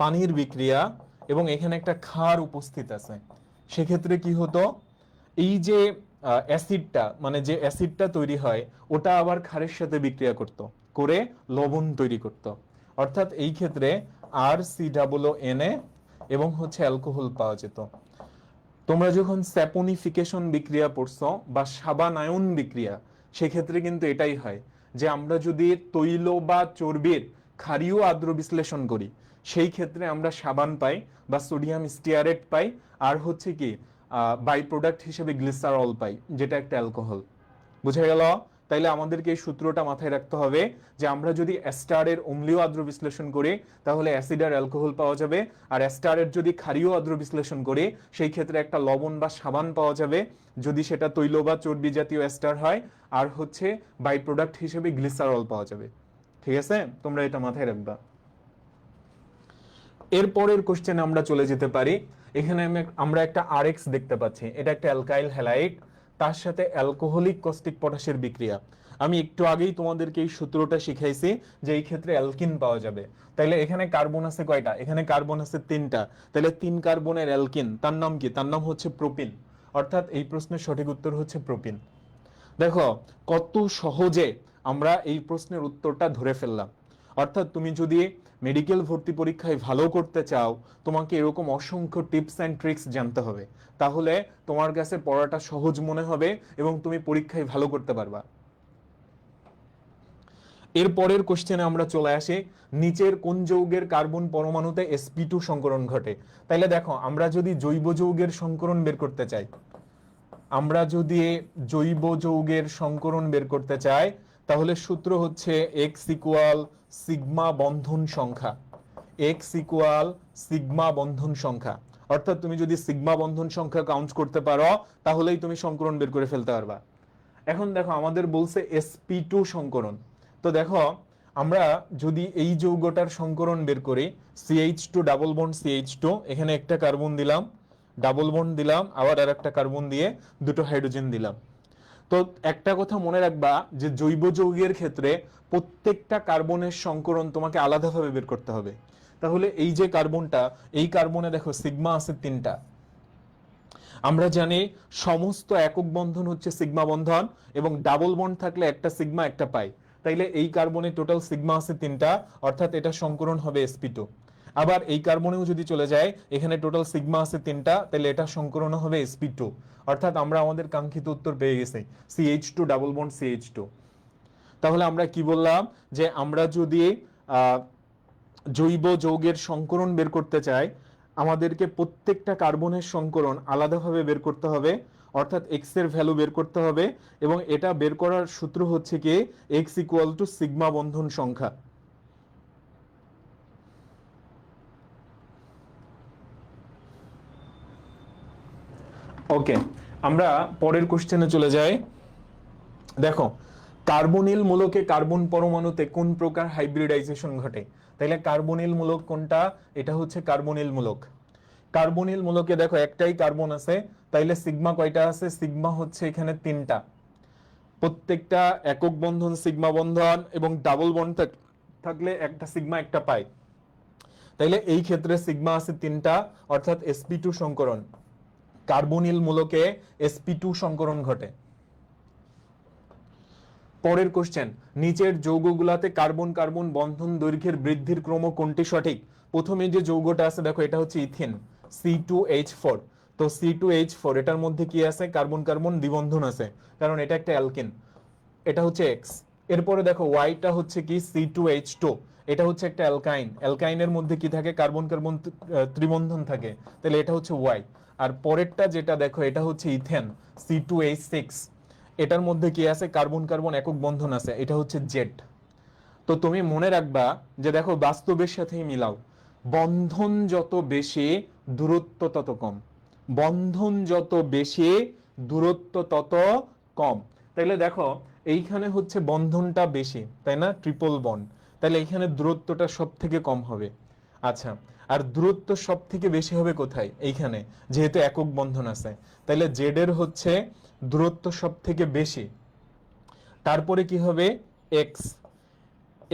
পানির বিক্রিয়া এবং এখানে একটা ক্ষার উপস্থিত আছে, সেক্ষেত্রে কি হতো? এই যে অ্যাসিডটা মানে যে অ্যাসিডটা তৈরি হয় ওটা আবার ক্ষারের সাথে বিক্রিয়া করত, করে লবণ তৈরি করত। অর্থাৎ এই ক্ষেত্রে RCOONA এবং হচ্ছে অ্যালকোহল পাওয়া যেত। তোমরা যখন স্যাপোনিফিকেশন বিক্রিয়া পড়ছো বা সাবানায়ন বিক্রিয়া, সেক্ষেত্রে কিন্তু এটাই হয় যে আমরা যদি তৈল বা চর্বির ক্ষারীয় আদ্র বিশ্লেষণ করি, সেই ক্ষেত্রে আমরা সাবান পাই বা সোডিয়াম স্টিয়ারেট পাই, আর হচ্ছে কি বাই প্রোডাক্ট হিসেবে গ্লিসারল পাই, যেটা একটা অ্যালকোহল। বুঝা গেল? তাইলে আমাদেরকে এই সূত্রটা মাথায় রাখতে হবে যে আমরা যদি অ্যাস্টারের অম্লীয় আদ্র বিশ্লেষণ করি তাহলে অ্যাসিড আর অ্যালকোহল পাওয়া যাবে, আর অ্যাস্টারের যদি ক্ষারীয় আদ্র বিশ্লেষণ করি সেই ক্ষেত্রে একটা লবণ বা সাবান পাওয়া যাবে যদি সেটা তৈল বা চর্বি জাতীয় অ্যাস্টার হয়, আর হচ্ছে বাই প্রোডাক্ট হিসেবে গ্লিসারল পাওয়া যাবে। ঠিক আছে, তোমরা এটা মাথায় রাখবা। এরপরের কোশ্চেনে আমরা চলে যেতে পারি। এখানে আমরা একটা RX দেখতে পাচ্ছি, এটা একটা অ্যালকাইল হ্যালাইড, তার সাথে অ্যালকোহলিক কস্টিক পটাশের বিক্রিয়া। আমি একটু আগেই তোমাদেরকে এই সূত্রটা শিখাইছি যে এই ক্ষেত্রে অ্যালকিন পাওয়া যাবে। তাইলে এখানে কার্বন আছে কয়টা? এখানে কার্বন আছে 3টা। তাহলে 3 কার্বনের অ্যালকিন, তার নাম কি? তার নাম হচ্ছে প্রোপিন। অর্থাৎ এই প্রশ্নের সঠিক উত্তর হচ্ছে প্রোপিন। দেখো কত সহজে আমরা এই প্রশ্নের উত্তরটা ধরে ফেললাম। অর্থাৎ তুমি যদি মেডিকেল ভর্তি পরীক্ষায় ভালো করতে চাও, তোমাকে এরকম অসংখ্য টিপস অ্যান্ড ট্রিক্স জানতে হবে, তাহলে তোমার কাছে পড়াটা সহজ মনে হবে এবং তুমি পরীক্ষায় ভালো করতে পারবা। এর পরের কোশ্চেনে আমরা চলে আসি, নিচের কোন যৌগের কার্বন পরমাণুতে sp2 সংকরণ ঘটে? তাইলে দেখো আমরা যদি জৈব যৌগের সংকরণ বের করতে চাই, আমরা যদি জৈব যৌগের সংকরণ বের করতে চাই তাহলে সূত্র হচ্ছে x ইকুয়াল সিগমা বন্ধন সংখ্যা। x ইকুয়াল সিগমা বন্ধন সংখ্যা। অর্থাৎ তুমি যদি সিগমা বন্ধন সংখ্যা কাউন্ট করতে পারো তাহলেই তুমি সংকরণ বের করে ফেলতে পারবা। এখন দেখো আমাদের বলছে sp2 সংকরণ। তো দেখো আমরা যদি এই যৌগটার সংকরণ বের করি, CH2 ডাবল বন্ড CH2, এখানে একটা কার্বন দিলাম, ডাবল বন্ড দিলাম, আবার আর একটা কার্বন দিয়ে দুটো হাইড্রোজেন দিলাম। তো একটা কথা মনে রাখবা যে জৈব যৌগের ক্ষেত্রে প্রত্যেকটা কার্বনের সংকরণ তোমাকে আলাদাভাবে বের করতে হবে। তাহলে এই যে কার্বনটা, এই কার্বনে দেখো সিগমা আছে 3টা। আমরা জানি সমস্ত একক বন্ধন হচ্ছে সিগমা বন্ধন, এবং ডাবল বন্ড থাকলে একটা সিগমা একটা পাই। তাইলে এই কার্বনে টোটাল সিগমা আছে 3টা, অর্থাৎ এটা সংকরণ হবে sp2। আবার এই কার্বনেও যদি চলে যায়, এখানে টোটাল সিগমা আছে 3টা, তাহলে এটা সংকরণ হবে sp2। অর্থাৎ আমরা আমাদের কাঙ্ক্ষিত উত্তর পেয়ে গেছি, CH2 ডাবল বন্ড CH2। তাহলে আমরা কি বললাম, যে আমরা যদি জৈব যৌগের সংকরণ বের করতে চাই, আমাদেরকে প্রত্যেকটা কার্বনের সংকরণ আলাদাভাবে বের করতে হবে, অর্থাৎ এক্স এর ভ্যালু বের করতে হবে, এবং এটা বের করার সূত্র হচ্ছে কি এক্স ইকুয়াল টু সিগমা বন্ধন সংখ্যা। ওকে, আমরা পরের কোশ্চেনে চলে যাই। দেখো, কার্বনিল মূলকে কার্বন পরমাণুতে কোন প্রকার হাইব্রিডাইজেশন ঘটে? তাইলে কার্বনিল মূলক কোনটা? এটা হচ্ছে কার্বনিল মূলক। কার্বনিল মূলকে দেখো একটাই কার্বন আছে, তাইলে সিগমা কয়টা আছে? সিগমা হচ্ছে এখানে 3টা। প্রত্যেকটা একক বন্ধন সিগমা বন্ধন, এবং ডাবল বন্ড থাকলে একটা সিগমা একটা পাই। তাইলে এই ক্ষেত্রে সিগমা আছে 3টা, অর্থাৎ sp2 সংকরণ। কার্বনিল মূলকে sp2 সংকরণ ঘটে। পরের কোশ্চেন, নিচের যৌগগুলাতে কার্বন কার্বন বন্ধন দৈর্ঘ্যের বৃদ্ধির ক্রম কোনটি সঠিক? প্রথমে যে যৌগটা আছে দেখো, এটা হচ্ছে ইথিন, C2H4। তো C2H4 এটার মধ্যে কি আছে? কার্বন কার্বন দ্বিবন্ধন আছে, কারণ এটা একটা অ্যালকেন, এটা হচ্ছে এক্স। এরপরে দেখো ওয়াইটা হচ্ছে কি C2H2, এটা হচ্ছে একটা অ্যালকাইন, অ্যালকাইনের মধ্যে কি থাকে? কার্বন কার্বন ত্রিবন্ধন থাকে, তাহলে এটা হচ্ছে ওয়াই। আর পরেরটা যেটা দেখো, এটা হচ্ছে ইথেন, C2H6, এটার মধ্যে কি আছে? কার্বন কার্বন একক বন্ধন আছে, এটা হচ্ছে জেড। তো তুমি মনে রাখবা যে দেখো বাস্তবের সাথেই মিলাও, বন্ধন যত বেশি দূরত্ব তত কম, বন্ধন যত বেশি দূরত্ব তত কম। তাইলে দেখো এইখানে হচ্ছে বন্ধনটা বেশি, তাই না? ট্রিপল বন্ড, তাহলে এইখানে দূরত্বটা সব থেকে কম হবে। আচ্ছা, আর দূরত্ব সব থেকে বেশি হবে কোথায়? এইখানে, যেহেতু একক বন্ধন আছে, তাইলে জেড এর হচ্ছে দূরত্ব সব থেকে বেশি। তারপরে কি হবে? এক্স,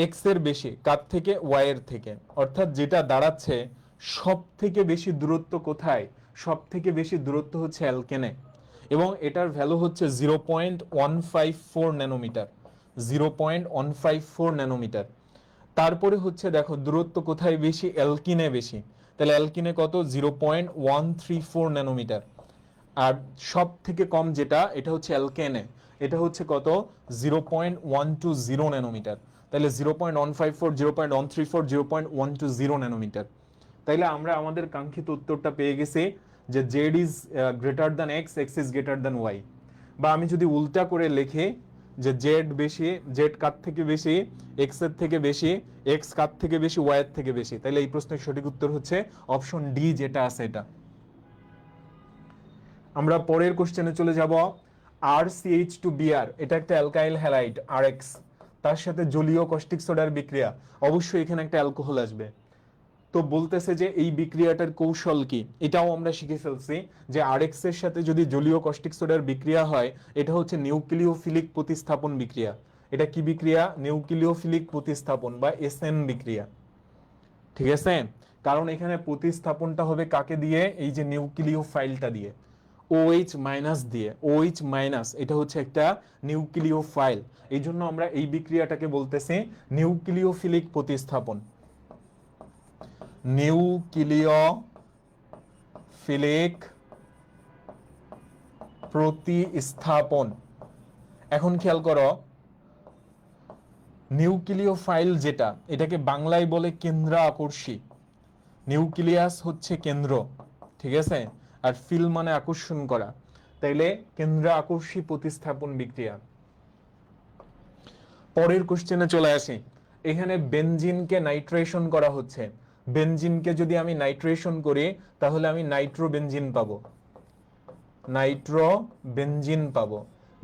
এক্স এর বেশি কার থেকে? ওয়াই এর থেকে। অর্থাৎ যেটা দাঁড়াচ্ছে সব থেকে বেশি দূরত্ব কোথায়? সব থেকে বেশি দূরত্ব হচ্ছে অ্যালকেনে, এবং এটার ভ্যালু হচ্ছে 0.154 ন্যানোমিটার, 0.154 ন্যানোমিটার। তারপরে হচ্ছে দেখো দূরত্ব কোথায় বেশি? অ্যালকিনে বেশি, তাহলে অ্যালকিনে কত? 0.134 ন্যানোমিটার। আর সব থেকে কম যেটা, এটা হচ্ছে অ্যালকেনে, এটা হচ্ছে কত? 0.120 ন্যানোমিটার। তাহলে 0.154, 0.134, 0.120 ন্যানোমিটার। তাইলে আমরা আমাদের কাঙ্ক্ষিত উত্তরটা পেয়ে গেছি, যে Z is greater than X, X is greater than Y. বা আমি যদি উল্টা করে লিখি, যে জেড বেশি, জেড কার থেকে বেশি? এক্স এর থেকে বেশি, এক্স কার থেকে বেশি? ওয়াই এর থেকে বেশি। তাইলে এই প্রশ্নের সঠিক উত্তর হচ্ছে অপশন ডি, যেটা আছে এটা। আমরা পরের কোশ্চেনে চলে যাব। RCH2Br, এটা একটা অ্যালকাইল হ্যালাইড RX, তার সাথে জলীয় কস্টিক সোডার বিক্রিয়া, অবশ্যই এখানে একটা অ্যালকোহল আসবে। তো বলতেছে যে এই বিক্রিয়াটার কৌশল কি, এটাও আমরা শিখে ফেলছি, যে RX এর সাথে যদি জলীয় কস্টিক সোডার বিক্রিয়া হয়, এটা হচ্ছে নিউক্লিওফিলিক প্রতিস্থাপন বিক্রিয়া। এটা কি বিক্রিয়া? নিউক্লিওফিলিক প্রতিস্থাপন বা SN বিক্রিয়া। ঠিক আছে, কারণ এখানে প্রতিস্থাপনটা হবে কাকে দিয়ে? এই যে নিউক্লিওফাইলটা দিয়ে, OH মাইনাস দিয়ে। OH মাইনাস এটা হচ্ছে একটা নিউক্লিওফাইল, এই জন্য আমরা এই বিক্রিয়াটাকে বলতেছি নিউক্লিওফিলিক প্রতিস্থাপন, নিউক্লিওফিলিক প্রতিস্থাপন। এখন খেয়াল করো, নিউক্লিওফাইল যেটা, এটাকে বাংলায় বলে কেন্দ্রাকর্ষী। নিউক্লিয়াস হচ্ছে কেন্দ্র, ঠিক আছে, আর ফিল মানে আকর্ষণ করা, তাইলে কেন্দ্রাকর্ষী প্রতিস্থাপন বিক্রিয়া। পরের কোশ্চেনে চলে আসি। এখানে বেনজিনকে নাইট্রেশন করা হচ্ছে। বেনজিনকে যদি আমি নাইট্রেশন করি, তাহলে আমি নাইট্রোবেনজিন পাবো, নাইট্রোবেনজিন পাবো।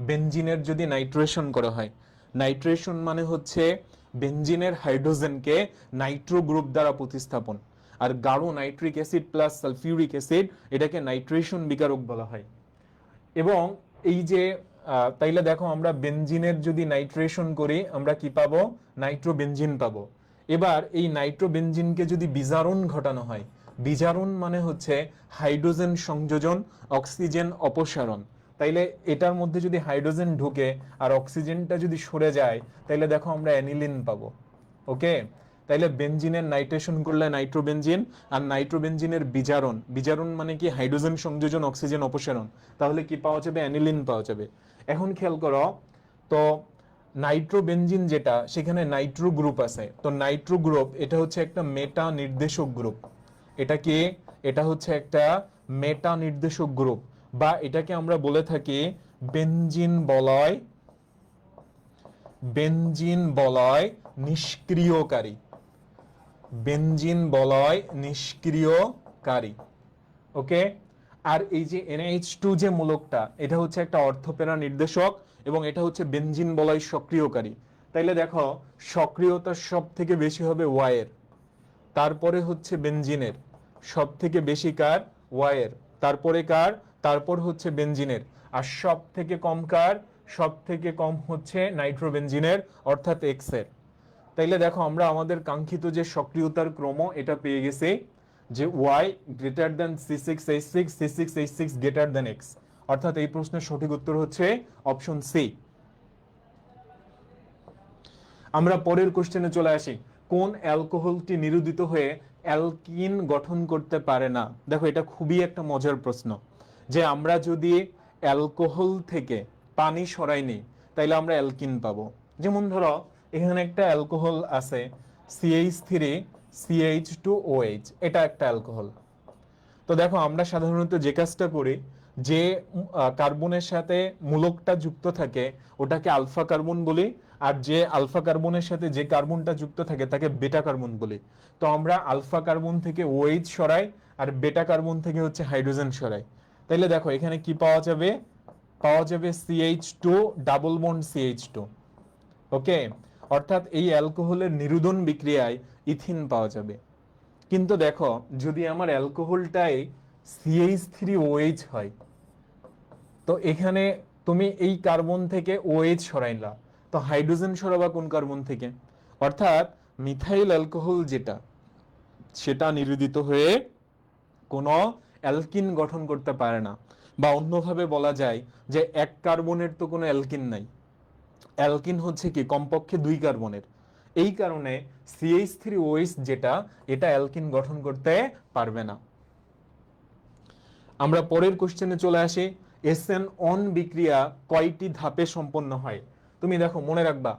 বেনজিনের যদি নাইট্রেশন করা হয়, নাইট্রেশন মানে হচ্ছে বেনজিনের হাইড্রোজেনকে নাইট্রো গ্রুপ দ্বারা প্রতিস্থাপন। আর গাঢ় nitric acid plus sulphuric acid এটাকে নাইট্রেশন বিকারক বলা হয়। এবং এই যে তাইলে দেখো আমরা বেনজিনের যদি নাইট্রেশন করি আমরা কি পাবো, নাইট্রোবেনজিন পাবো। এবার এই নাইট্রোবেনজিনকে যদি বিজারণ ঘটানো হয়, বিজারণ মানে হচ্ছে হাইড্রোজেন সংযোজন অক্সিজেন অপসারণ। তাইলে এটার মধ্যে যদি হাইড্রোজেন ঢুকে আর অক্সিজেনটা যদি সরে যায় তাইলে দেখো আমরা অ্যানিলিন পাবো। ওকে, তাইলে বেনজিনের নাইট্রেশন করলে নাইট্রোবেনজিন, আর নাইট্রোবেনজিনের বিজারণ, বিজারণ মানে কি হাইড্রোজেন সংযোজন অক্সিজেন অপসারণ, তাহলে কি পাওয়া যাবে, অ্যানিলিন পাওয়া যাবে। এখন খেয়াল করো তো নাইট্রোবেনজিন যেটা সেখানে নাইট্রো গ্রুপ আছে, তো নাইট্রো গ্রুপ এটা হচ্ছে একটা মেটা নির্দেশক গ্রুপ। এটা কি, এটা হচ্ছে একটা মেটা নির্দেশক গ্রুপ, বা এটাকে আমরা বলে থাকি বেনজিন বলয়, বেনজিন বলয় নিষ্ক্রিয়কারী, বেনজিন বলয় নিষ্ক্রিয়কারী। ওকে, আর এই যে NH2 যে মূলকটা এটা হচ্ছে একটা অর্থোপেরা নির্দেশক এবং এটা হচ্ছে বেনজিন বলয় সক্রিয়কারী। তাইলে দেখো সক্রিয়তা সব থেকে বেশি হবে Y এর, তারপরে হচ্ছে বেনজিনের, সব থেকে বেশি কার, Y এর, তারপরে কার, তারপর হচ্ছে বেনজিনের, আর সব থেকে কম কার, সব থেকে কম হচ্ছে নাইট্রোবেনজিনের অর্থাৎ X এর। তাইলে দেখো আমরা আমাদের কাঙ্ক্ষিত যে সক্রিয়তার ক্রম এটা পেয়ে গেছি, যে Y greater than C6H6, C6H6 greater than X, অর্থাৎ এই প্রশ্নের সঠিক উত্তর হচ্ছে অপশন সি। আমরা পরের কোশ্চেনে চলে আসি, কোন অ্যালকোহলটি নিরুদিত হয়ে অ্যালকিন গঠন করতে পারে না। দেখো এটা খুবই একটা মজার প্রশ্ন, যে আমরা যদি অ্যালকোহল থেকে পানি সরাই নিই তাইলে আমরা অ্যালকিন পাবো। যেমন ধরো এখানে একটা অ্যালকোহল আছে CH3 CH2OH, এটা একটা অ্যালকোহল। তো দেখো আমরা সাধারণত যে কাজটা করি, যে কার্বনের সাথে মূলকটা যুক্ত থাকে ওটাকে আলফা কার্বন বলি, আর যে আলফা কার্বনের সাথে যে কার্বনটা যুক্ত থাকে তাকে বেটা কার্বন বলি। তো আমরা আলফা কার্বন থেকে OH সরাই আর বেটা কার্বন থেকে হচ্ছে হাইড্রোজেন সরাই। তাইলে দেখো এখানে কি পাওয়া যাবে, পাওয়া যাবে CH2 ডাবল বন্ড CH2। ওকে, অর্থাৎ এই অ্যালকোহলের নিরুদন বিক্রিয়ায় ইথিন পাওয়া যাবে। কিন্তু দেখো যদি আমার অ্যালকোহলটাই CH3OH হয়, তো এখানে তুমি এই কার্বন থেকে OH সরাইলা, তো হাইড্রোজেন সরাবা কোন কার্বন থেকে, অর্থাৎ মিথাইল অ্যালকোহল যেটা সেটা নিরুদিত হয়ে কোনো অ্যালকিন গঠন করতে পারে না। বা অন্যভাবে বলা যায় যে এক কার্বনের তো কোনো অ্যালকিন নাই, অ্যালকিন হচ্ছে কি কমপক্ষে 2 কার্বনের। এই কারণে CH3OH যেটা এটা অ্যালকিন গঠন করতে পারবে না। আমরা পরের কোশ্চেনে চলে আসি, SN1 বিক্রিয়া কয়টি ধাপে সম্পন্ন হয়। তুমি দেখো মনে রাখবা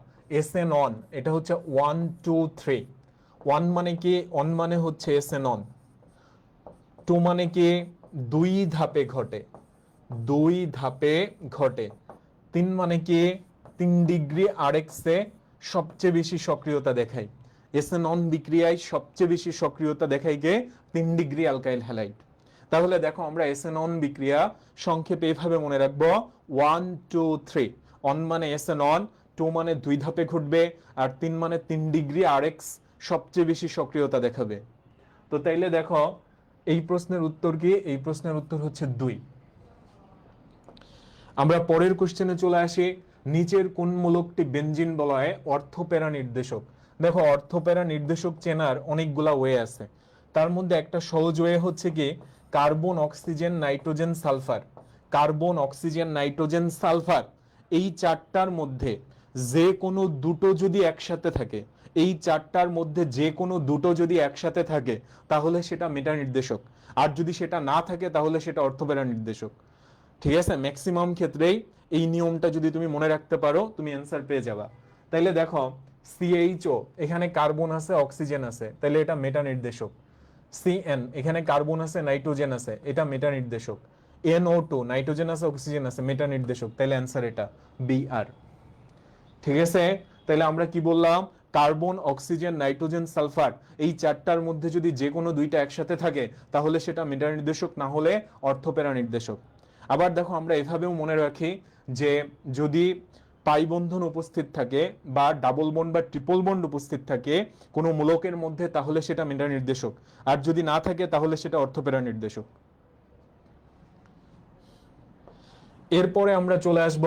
SN1 এটা হচ্ছে 1 2 3। 1 মানে কি, 1 মানে হচ্ছে SN1, 2 মানে কি 2 ধাপে ঘটে, 2 ধাপে ঘটে, 3 মানে কি 3 ডিগ্রি RX এ সবচেয়ে বেশি সক্রিয়তা দেখায়। SN1 বিক্রিয়ায় সবচেয়ে বেশি সক্রিয়তা দেখায় কে, 3 ডিগ্রি অ্যালকাইল হ্যালাইড। তাহলে দেখো আমরা SN1 বিক্রিয়া সংক্ষেপে এভাবে মনে রাখবো 1 2 3। 1 মানে SN1, 2 মানে 2 ধাপে ঘটবে, আর 3 মানে 3 ডিগ্রি RX সবচেয়ে বেশি সক্রিয়তা দেখাবে। তো তাইলে দেখো এই প্রশ্নের উত্তর কি, এই প্রশ্নের উত্তর হচ্ছে 2। আমরা পরের কোশ্চেনে চলে আসি, নিচের কোন মূলকটি বেনজিন বলয়ে অর্থোপেরা নির্দেশক। দেখো অর্থোপেরা নির্দেশক চেনার অনেকগুলা ওয়ে আছে, তার মধ্যে একটা সহজ ওয়ে হচ্ছে কি carbon oxygen nitrogen sulphur. Carbon oxygen nitrogen sulphur এই চারটার মধ্যে যে কোনো দুটো যদি একসাথে থাকে, এই চারটার মধ্যে যে কোনো দুটো যদি একসাথে থাকে তাহলে সেটা মেটা নির্দেশক, আর যদি সেটা না থাকে তাহলে সেটা অর্থোপেরা নির্দেশক। ঠিক আছে, ম্যাক্সিমাম ক্ষেত্রেই এই নিয়মটা যদি তুমি মনে রাখতে পারো তুমি অ্যান্সার পেয়ে যাবা। তাইলে দেখো CHO এখানে কার্বন আছে অক্সিজেন আছে, তাইলে এটা মেটা নির্দেশক। CN এখানে কার্বন আছে নাইট্রোজেন আছে, এটা মেটা নির্দেশক। NO2 নাইট্রোজেন আছে অক্সিজেন আছে, মেটা নির্দেশক, তাইলে অ্যান্সার এটা BR। ঠিক আছে, তাহলে আমরা কি বললাম, কার্বন অক্সিজেন নাইট্রোজেন সালফার এই চারটার মধ্যে যদি যে কোনো দুইটা একসাথে থাকে তাহলে সেটা মেটা নির্দেশক, না হলে অর্থোপেরা নির্দেশক। আবার দেখো আমরা এভাবেও মনে রাখি যে যদি পাই বন্ধন উপস্থিত থাকে বা ডাবল বন্ড বা ট্রিপল বন্ড উপস্থিত থাকে কোনো মূলকের মধ্যে, তাহলে সেটা মেটা নির্দেশক। আর যদি না থাকে তাহলে সেটা অর্থপেরা নির্দেশক। এরপরে আমরা চলে আসব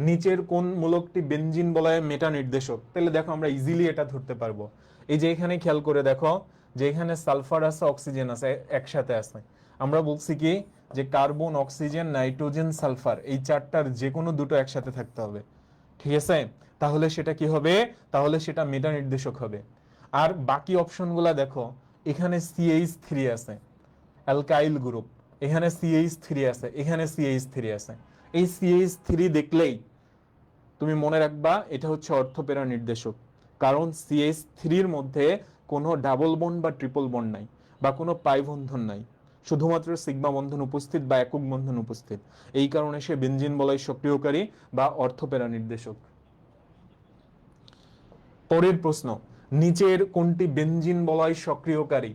নিচের কোন মূলকটি বেনজিন বলয়ে মেটা নির্দেশক। তাহলে দেখো আমরা ইজিলি এটা ধরতে পারবো। এই যে এখানে খেয়াল করে দেখো যে এখানে সালফার আছে, অক্সিজেন আছে, একসাথে আছে। আমরা বলছি কি যে কার্বন, অক্সিজেন, নাইট্রোজেন, সালফার এই চারটার যে কোনো দুটো একসাথে থাকতে হবে, ঠিক আছে? তাহলে সেটা কি হবে? তাহলে সেটা মেটা নির্দেশক হবে। আর বাকি অপশনগুলা দেখো, এখানে CH3 আছে, অ্যালকাইল গ্রুপ, এখানে CH3 আছে, এখানে CH3 আছে। এই CH3 দেখলেই তুমি মনে রাখবা এটা হচ্ছে অর্থপেরা নির্দেশক, কারণ CH3 এর মধ্যে কোনো ডাবল বন্ড বা ট্রিপল বন্ড নাই, বা কোনো পাই বন্ধন নাই, শুধুমাত্র সিগমা বন্ধন উপস্থিত বা একক বন্ধন উপস্থিত। এই কারণে সে বেনজিন বলয় সক্রিয়কারী বা অর্থপেরা নির্দেশক। পরের প্রশ্ন, নিচের কোনটি বেনজিন বলয় সক্রিয়কারী?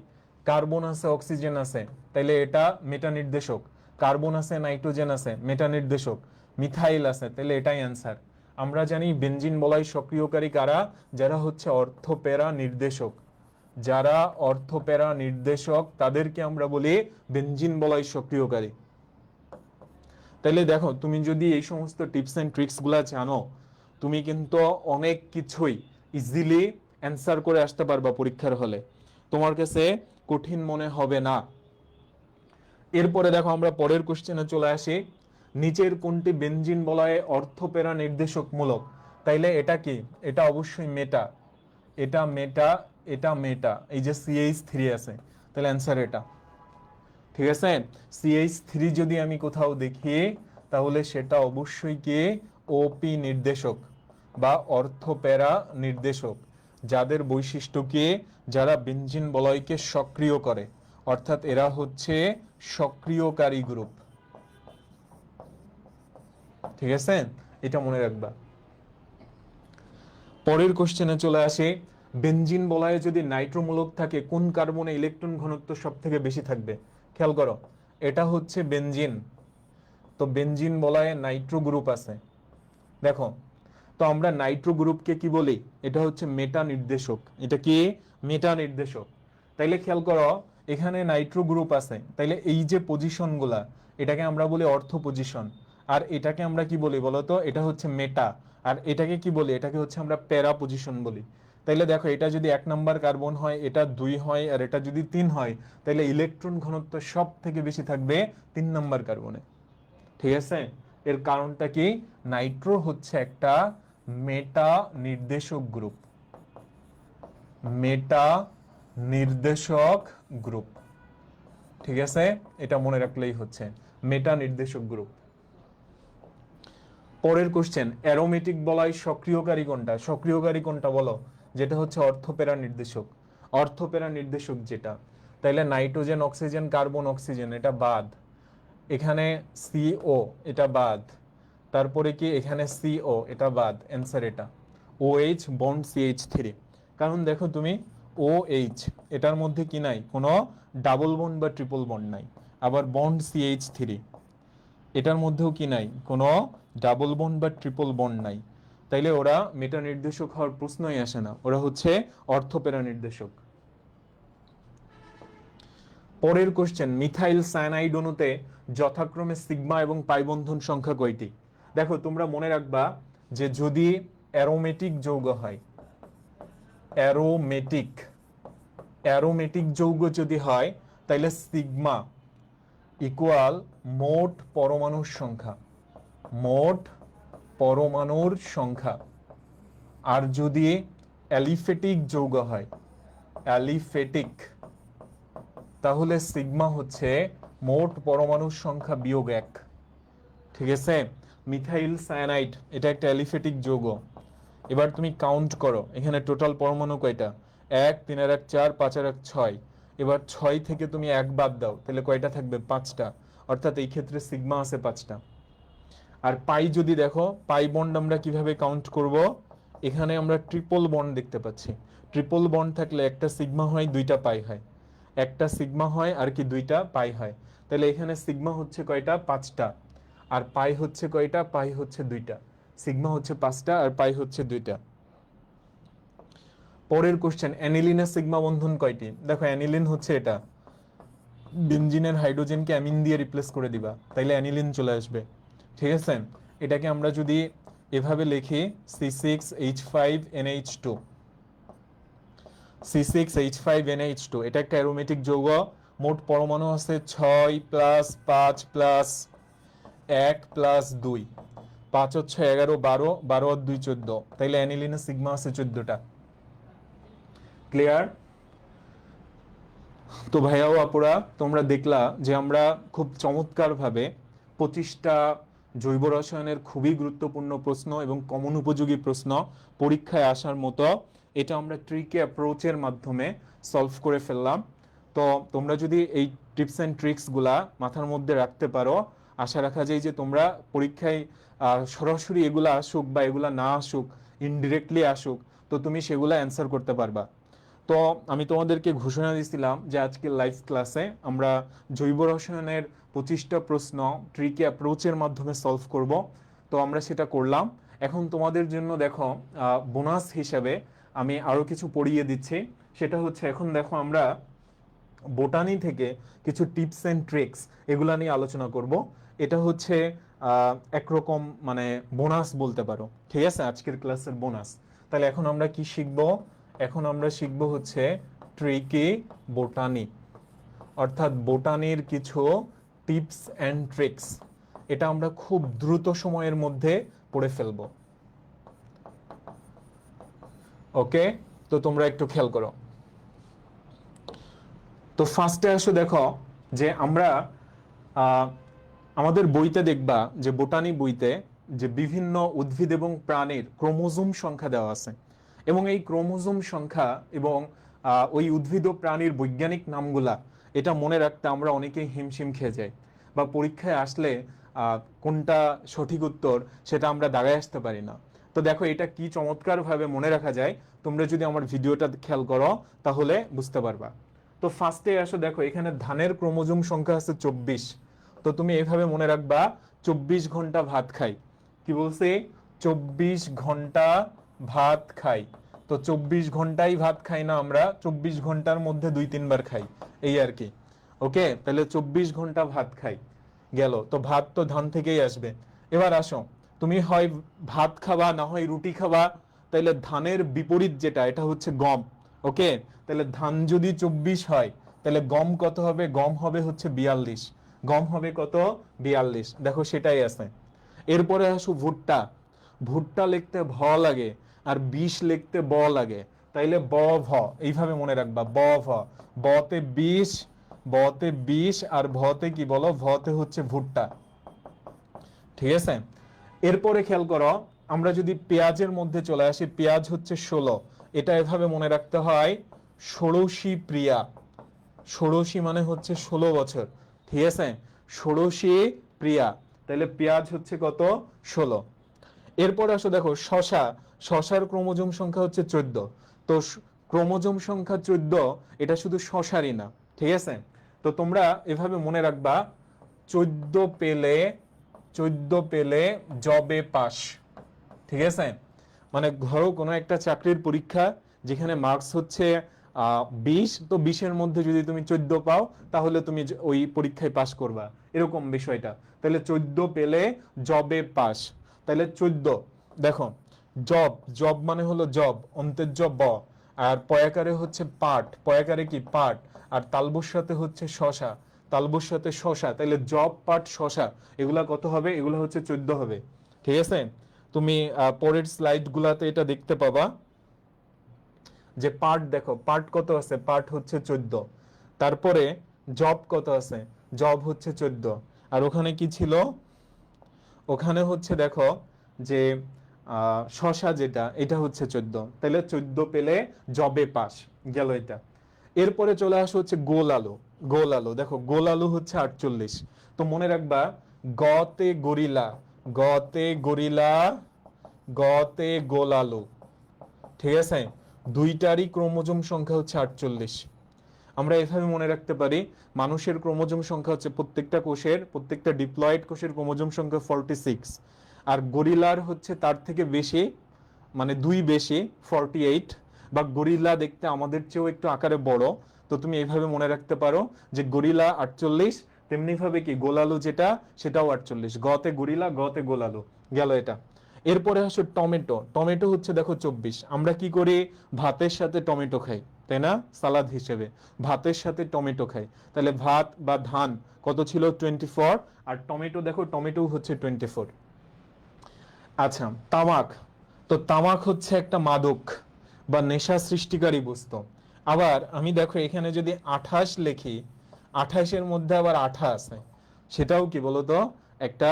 কার্বন আছে, অক্সিজেন আছে, তাইলে এটা মেটা নির্দেশক। কার্বন আছে, নাইট্রোজেন আছে, মেটা নির্দেশক। মিথাইল আছে, তাহলে এটাই অ্যান্সার। আমরা জানি বেনজিন বলয় সক্রিয়কারী কারা? যারা হচ্ছে অর্থপেরা নির্দেশক। যারা অর্থপেরা নির্দেশক তাদেরকে আমরা বলি বেনজিন বলয় সক্রিয়কারী। তাইলে দেখো, তুমি যদি এই সমস্ত টিপস এন্ড ট্রিক্স গুলা জানো, তুমি কিন্তু অনেক কিছুই ইজিলি অ্যান্সার করে আসতে পারবা পরীক্ষার হলে, তোমার কাছে কঠিন মনে হবে না। এরপরে দেখো আমরা পরের কোশ্চেনে চলে আসি। নিচের কোনটি বেনজিন বলয়ে অর্থপেরা নির্দেশক মূলক? তাইলে এটা কি? এটা অবশ্যই মেটা, এটা মেটা, এটা মেটা। এই যে CH3 আছে, তাহলে অ্যান্সার এটা, ঠিক আছে? CH3 যদি আমি কোথাও দেখি তাহলে সেটা অবশ্যই কি OP নির্দেশক বা অর্থপেরা নির্দেশক, যাদের বৈশিষ্ট্য কি? যারা বেনজিন বলয়কে সক্রিয় করে, অর্থাৎ এরা হচ্ছে সক্রিয়কারী গ্রুপ, ঠিক আছে? এটা মনে রাখবা। পরের কোশ্চেনে চলে আসে, বেনজিন বলয়ে যদি নাইট্রোমূলক থাকে কোন কার্বনে ইলেকট্রন ঘনত্ব সব থেকে বেশি থাকবে? খেয়াল করো, এটা হচ্ছে বেনজিন, তো বেনজিন বলয়ে নাইট্রো গ্রুপ আছে। দেখো, তো আমরা নাইট্রো গ্রুপকে কি বলি? এটা হচ্ছে মেটা নির্দেশক। এটা কি? মেটা নির্দেশক। তাইলে খেয়াল করো, এখানে নাইট্রো গ্রুপ আছে, তাইলে এই যে পজিশন গুলা, এটাকে আমরা বলি অর্থ পজিশন। আর এটাকে আমরা কি বলি বলতো? এটা হচ্ছে মেটা। আর এটাকে কি বলি? এটাকে হচ্ছে আমরা প্যারা পজিশন বলি। তাইলে দেখো, এটা যদি 1 নাম্বার কার্বন হয়, এটা 2 হয়, আর এটা যদি 3 হয়, তাইলে ইলেকট্রন ঘনত্ব সব থেকে বেশি থাকবে 3 নাম্বার কার্বনে, ঠিক আছে? এর কারণটা কি? নাইট্রো হচ্ছে একটা মেটা নির্দেশক গ্রুপ, মেটা নির্দেশক গ্রুপ, ঠিক আছে? এটা মনে রাখলেই হচ্ছে মেটা নির্দেশক গ্রুপ। পরের কোশ্চেন, অ্যারোমেটিক বলয় সক্রিয়কারী কোনটা? সক্রিয়কারী কোনটা বলো? যেটা হচ্ছে অর্থপেরা নির্দেশক, অর্থপেরা নির্দেশক যেটা। তাইলে নাইট্রোজেন, অক্সিজেন, কার্বন, অক্সিজেন এটা বাদ, এখানে CO এটা বাদ, তারপরে কি এখানে CO এটা বাদ, অ্যান্সার এটা। OH বন্ড CH3, কারণ দেখো তুমি OH এটার মধ্যে কি নাই? কোনো ডাবল বন্ড বা ট্রিপল বন্ড নাই। আবার বন্ড CH3 এটার মধ্যেও কি নাই? কোনো ডাবল বন্ড বা ট্রিপল বন্ড নাই। তাইলে ওরা মেটা নির্দেশক হওয়ার প্রশ্নই আসে না, ওরা হচ্ছে অর্থপেরা নির্দেশক। পরের কোশ্চেন, মিথাইল সায়ানাইড অণুতে যথাক্রমে সিগমা এবং পাই বন্ধন সংখ্যা কয়টি? দেখো, তোমরা মনে রাখবা যে যদি অ্যারোমেটিক যৌগ হয়, অ্যারোমেটিক, অ্যারোমেটিক যৌগ যদি হয়, তাহলে সিগমা ইকুয়াল মোট পরমাণুর সংখ্যা, মোট পরমাণুর সংখ্যা। আর যদি অ্যালিফেটিক যৌগ হয়, অ্যালিফেটিক, তাহলে সিগমা হচ্ছে মোট পরমাণুর সংখ্যা বিয়োগ 1, ঠিক আছে? মিথাইল সায়ানাইড এটা একটা অ্যালিফেটিক যৌগ। এবার তুমি কাউন্ট করো, এখানে টোটাল পরমাণু কয়টা? 1, 3 আর 1 4, 5 আর 1 6। এবার 6 থেকে তুমি 1 বাদ দাও, তাহলে কয়টা থাকবে? 5টা। অর্থাৎ এই ক্ষেত্রে সিগমা আছে 5টা। আর পাই যদি দেখো, পাই বন্ড আমরা কিভাবে কাউন্ট করব? এখানে আমরা ট্রিপল বন্ড দেখতে পাচ্ছি। ট্রিপল বন্ড থাকলে একটা সিগমা হয়, 2টা পাই হয়, একটা সিগমা হয় আর কি 2টা পাই হয়। তাহলে এখানে সিগমা হচ্ছে কয়টা? 5টা। আর পাই হচ্ছে কয়টা? পাই হচ্ছে 2টা। সিগমা হচ্ছে 5টা আর পাই হচ্ছে 2টা। পরের কোশ্চেন, অ্যানিলিনের সিগমা বন্ধন কয়টি? দেখো অ্যানিলিন হচ্ছে এটা, বেনজিনের হাইড্রোজেনকে অ্যামিন দিয়ে রিপ্লেস করে দিবা, তাইলে অ্যানিলিন চলে আসবে। ঠিক আছে, এটাকে আমরা যদি এভাবে লিখি C6H5NH2, C6H5NH2, এটা একটা অ্যারোমেটিক যৌগ। মোট পরমাণু আছে 6 + 5 + 1 + 2, 5 হচ্ছে 11, 12, 12 আর 2 14, তাইলে অ্যানিলিনের সিগমা আছে 14টা। ক্লিয়ার? তো ভাইয়া ও আপুরা, তোমরা দেখলা যে আমরা খুব চমৎকারভাবে 25টা জৈব রসায়নের খুবই গুরুত্বপূর্ণ প্রশ্ন এবং কমন উপযোগী প্রশ্ন পরীক্ষায় আসার মতো এটা আমরা ট্রিকে অ্যাপ্রোচের মাধ্যমে সলভ করে ফেললাম। তো তোমরা যদি এই টিপস অ্যান্ড ট্রিক্সগুলা মাথার মধ্যে রাখতে পারো, আশা রাখা যায় যে তোমরা পরীক্ষায় সরাসরি এগুলা আসুক বা এগুলা না আসুক, ইনডিরেক্টলি আসুক, তো তুমি সেগুলা অ্যান্সার করতে পারবা। তো আমি তোমাদেরকে ঘোষণা দিয়েছিলাম যে আজকে লাইভ ক্লাসে আমরা জৈব রসায়নের 25টা প্রশ্ন ট্রিকে অ্যাপ্রোচের মাধ্যমে সলভ করব। তো আমরা সেটা করলাম। এখন তোমাদের জন্য দেখো বোনাস হিসেবে আমি আরো কিছু পড়িয়ে দিচ্ছি। সেটা হচ্ছে, এখন দেখো আমরা বোটানি থেকে কিছু টিপস এন্ড ট্রিক্স এগুলা নিয়ে আলোচনা করব। এটা হচ্ছে একরকম মানে বোনাস বলতে পারো, ঠিক আছে, আজকের ক্লাসের বোনাস। তাহলে এখন আমরা কি শিখব? এখন আমরা শিখব হচ্ছে ট্রিকি বোটানি, অর্থাৎ বোটানির কিছু টিপস এন্ড ট্রিক্স। এটা আমরা খুব দ্রুত সময়ের মধ্যে পড়ে ফেলবো। ওকে, তো তোমরা একটু খেয়াল করো। তো ফার্স্টে আসো, দেখো যে আমরা আমাদের বইতে দেখবা যে বোটানি বইতে যে বিভিন্ন উদ্ভিদ এবং প্রাণীর ক্রোমোজোম সংখ্যা দেওয়া আছে, এবং এই ক্রোমোজোম সংখ্যা এবং ওই উদ্ভিদ ও প্রাণীর বৈজ্ঞানিক নামগুলা এটা মনে রাখতে আমরা অনেকেই হিমশিম খেয়ে যাই, বা পরীক্ষায় আসলে কোনটা সঠিক উত্তর সেটা আমরা দাগায় আসতে পারি না। তো দেখো এটা কি চমৎকারভাবে মনে রাখা যায়, তোমরা যদি আমার ভিডিওটা খেয়াল করো তাহলে বুঝতে পারবা। তো ফার্স্টে আসো, দেখো এখানে ধানের ক্রোমোজোম সংখ্যা আছে 24। তো তুমি এইভাবে মনে রাখবা 24 ঘন্টা ভাত খাই। কি বলছে? 24 ঘন্টা ভাত খাই। তো 24 ঘন্টাই ভাত খাই না আমরা, 24 ঘন্টার মধ্যে 2-3 বার খাই, এই আর কি। ওকে, তাহলে 24 ঘন্টা ভাত খাই গেল। তো ভাত তো ধান থেকেই আসবে। এবার আসো, তুমি হয় ভাত খাবা না হয় রুটি খাবা। তাহলে ধানের বিপরীত যেটা, এটা হচ্ছে গম। ওকে, তাহলে ধান যদি 24 হয় তাহলে গম কত হবে? গম হবে হচ্ছে 42। গম হবে কত? 42। দেখো সেটাই আছে। এরপরে আসো ভুট্টা। ভুট্টা লিখতে ভ লাগে আর 20 লিখতে ব লাগে, তাইলে ব ভ এইভাবে মনে রাখবা, ব ভ। বতে 20, বতে 20 আর ভতে কি বলো? ভতে হচ্ছে ভুট্টা। ঠিক আছে, এরপরে খেয়াল করো, আমরা যদি পেঁয়াজের মধ্যে চলে আসি, পেঁয়াজ হচ্ছে 16। এটা এভাবে মনে রাখতে হয়, ষোড়শী প্রিয়া। ষোড়শী মানে হচ্ছে 16 বছর। ঠিক আছে, ষোড়শী প্রিয়া, তাহলে পেঁয়াজ হচ্ছে কত? 16। এরপর আসো, দেখো শশা। শশার ক্রোমোজোম সংখ্যা হচ্ছে 14। তো ক্রোমোজোম সংখ্যা 14, এটা শুধু শশারই না। ঠিক আছে, তো তোমরা এভাবে মনে রাখবা, 14 পেলে, 14 পেলে জবে পাস। ঠিক আছে, মানে ধরো কোনো একটা চাকরির পরীক্ষা যেখানে মার্কস হচ্ছে 20, তো 20-এর মধ্যে যদি তুমি 14 পাও তাহলে তুমি ওই পরীক্ষায় পাস করবা, এরকম বিষয়টা। তাহলে 14 পেলে জবে পাস, তাহলে 14। দেখো জব, জব মানে হলো জব, অন্তের জব ব, আর পয়াকারে হচ্ছে পাট, পয়াকারে কি পাট, আর তালবুর সাথে হচ্ছে শশা, তালবুর সাথে শশা, তাহলে জব পাট শশা, এগুলা কত হবে? এগুলো হচ্ছে 14 হবে। ঠিক আছে, তুমি পরের স্লাইড গুলাতে এটা দেখতে পাবা যে পার্ট, দেখো পার্ট কত আছে? পার্ট হচ্ছে 14। তারপরে জব কত আছে? জব হচ্ছে 14। আর ওখানে কি ছিল? ওখানে হচ্ছে দেখো যে শশা যেটা, এটা হচ্ছে 14। তাহলে 14 পেলে জবে পাস গেল এটা। এরপরে চলে আসো হচ্ছে গোল আলু। গোল আলু, দেখো গোল আলু হচ্ছে 48। তো মনে রাখবা, গতে গরিলা, গতে গরিলা, গতে গোল আলু। ঠিক আছে, দুইটারই ক্রোমোজোম সংখ্যা হচ্ছে 48। আমরা এভাবে মনে রাখতে পারি, মানুষের ক্রোমোজোম সংখ্যা হচ্ছে প্রত্যেকটা কোষের, প্রত্যেকটা ডিপ্লয়েড কোষের ক্রোমোজোম সংখ্যা 46, আর গরিলার হচ্ছে তার থেকে বেশি, মানে 2 বেশি, 48। বা গরিলা দেখতে আমাদের চেয়েও একটু আকারে বড়, তো তুমি এইভাবে মনে রাখতে পারো যে গরিলা 48, তেমনি ভাবে কি গোলালু যেটা সেটাও 48, গতে গরিলা গতে গোলালু, গেল এটা। এরপরে আসো টমেটো। টমেটো হচ্ছে দেখো 24। আমরা কি করি, ভাতের সাথে টমেটো খাই, তাই না, সালাদ হিসেবে ভাতের সাথে টমেটো খাই। তাহলে ভাত বা ধান কত ছিল, 24, আর টমেটো দেখো টমেটো হচ্ছে 24। আচ্ছা, তামাক। তো তামাক হচ্ছে একটা মাদক বা নেশা সৃষ্টিকারী বস্তু। আবার আমি দেখো এখানে যদি 28 লিখি, 28-এর মধ্যে আবার আঠা আছে, সেটাও কি বলতো একটা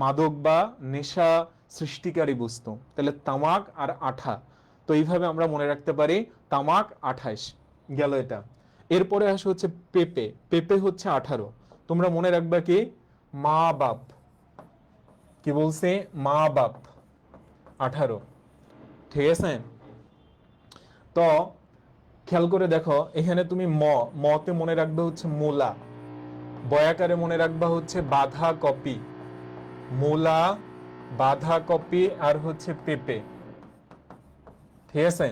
মাদক বা নেশা সৃষ্টিকারী বস্তু। তাহলে তামাক আর আঠা, তো এইভাবে আমরা মনে রাখতে পারি তামাক 28, গেল এটা। এরপরে আসে হচ্ছে পেঁপে। পেঁপে হচ্ছে 18। তোমরা মনে রাখবা কি, মা বাপ, কি বলছে, মা বাপ 18, ঠিক আছে। তো খেয়াল করে দেখো এখানে তুমি মতে মনে রাখবে হচ্ছে মূলা, বয়াকারে মনে রাখবা হচ্ছে বাঁধা কপি, মূলা, বাঁধা কপি আর হচ্ছে পেঁপে, ঠিক আছে।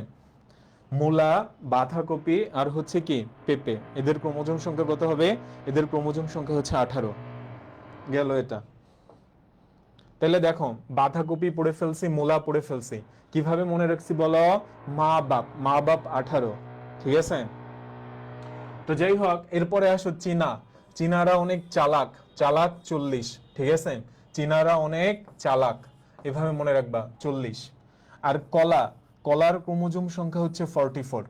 মূলা, বাঁধাকপি আর হচ্ছে কি পেঁপে, এদের ক্রোমোজোম সংখ্যা কত হবে, এদের ক্রোমোজোম সংখ্যা হচ্ছে 18, গেল এটা। তাহলে দেখো বাঁধাকপি পড়ে ফেলছি, মূলা পড়ে ফেলছি, কিভাবে মনে রাখছি বলো, মা বাপ, মা বাপ 18, ঠিক আছে। তো যাই হোক, এরপরে আসো চীনা। চীনারা অনেক চালাক, চালাক 40, ঠিক আছে। চীনারা অনেক চালাক, এভাবে মনে রাখবা 40। আর কলা, কলার ক্রোমোজোম সংখ্যা হচ্ছে 44,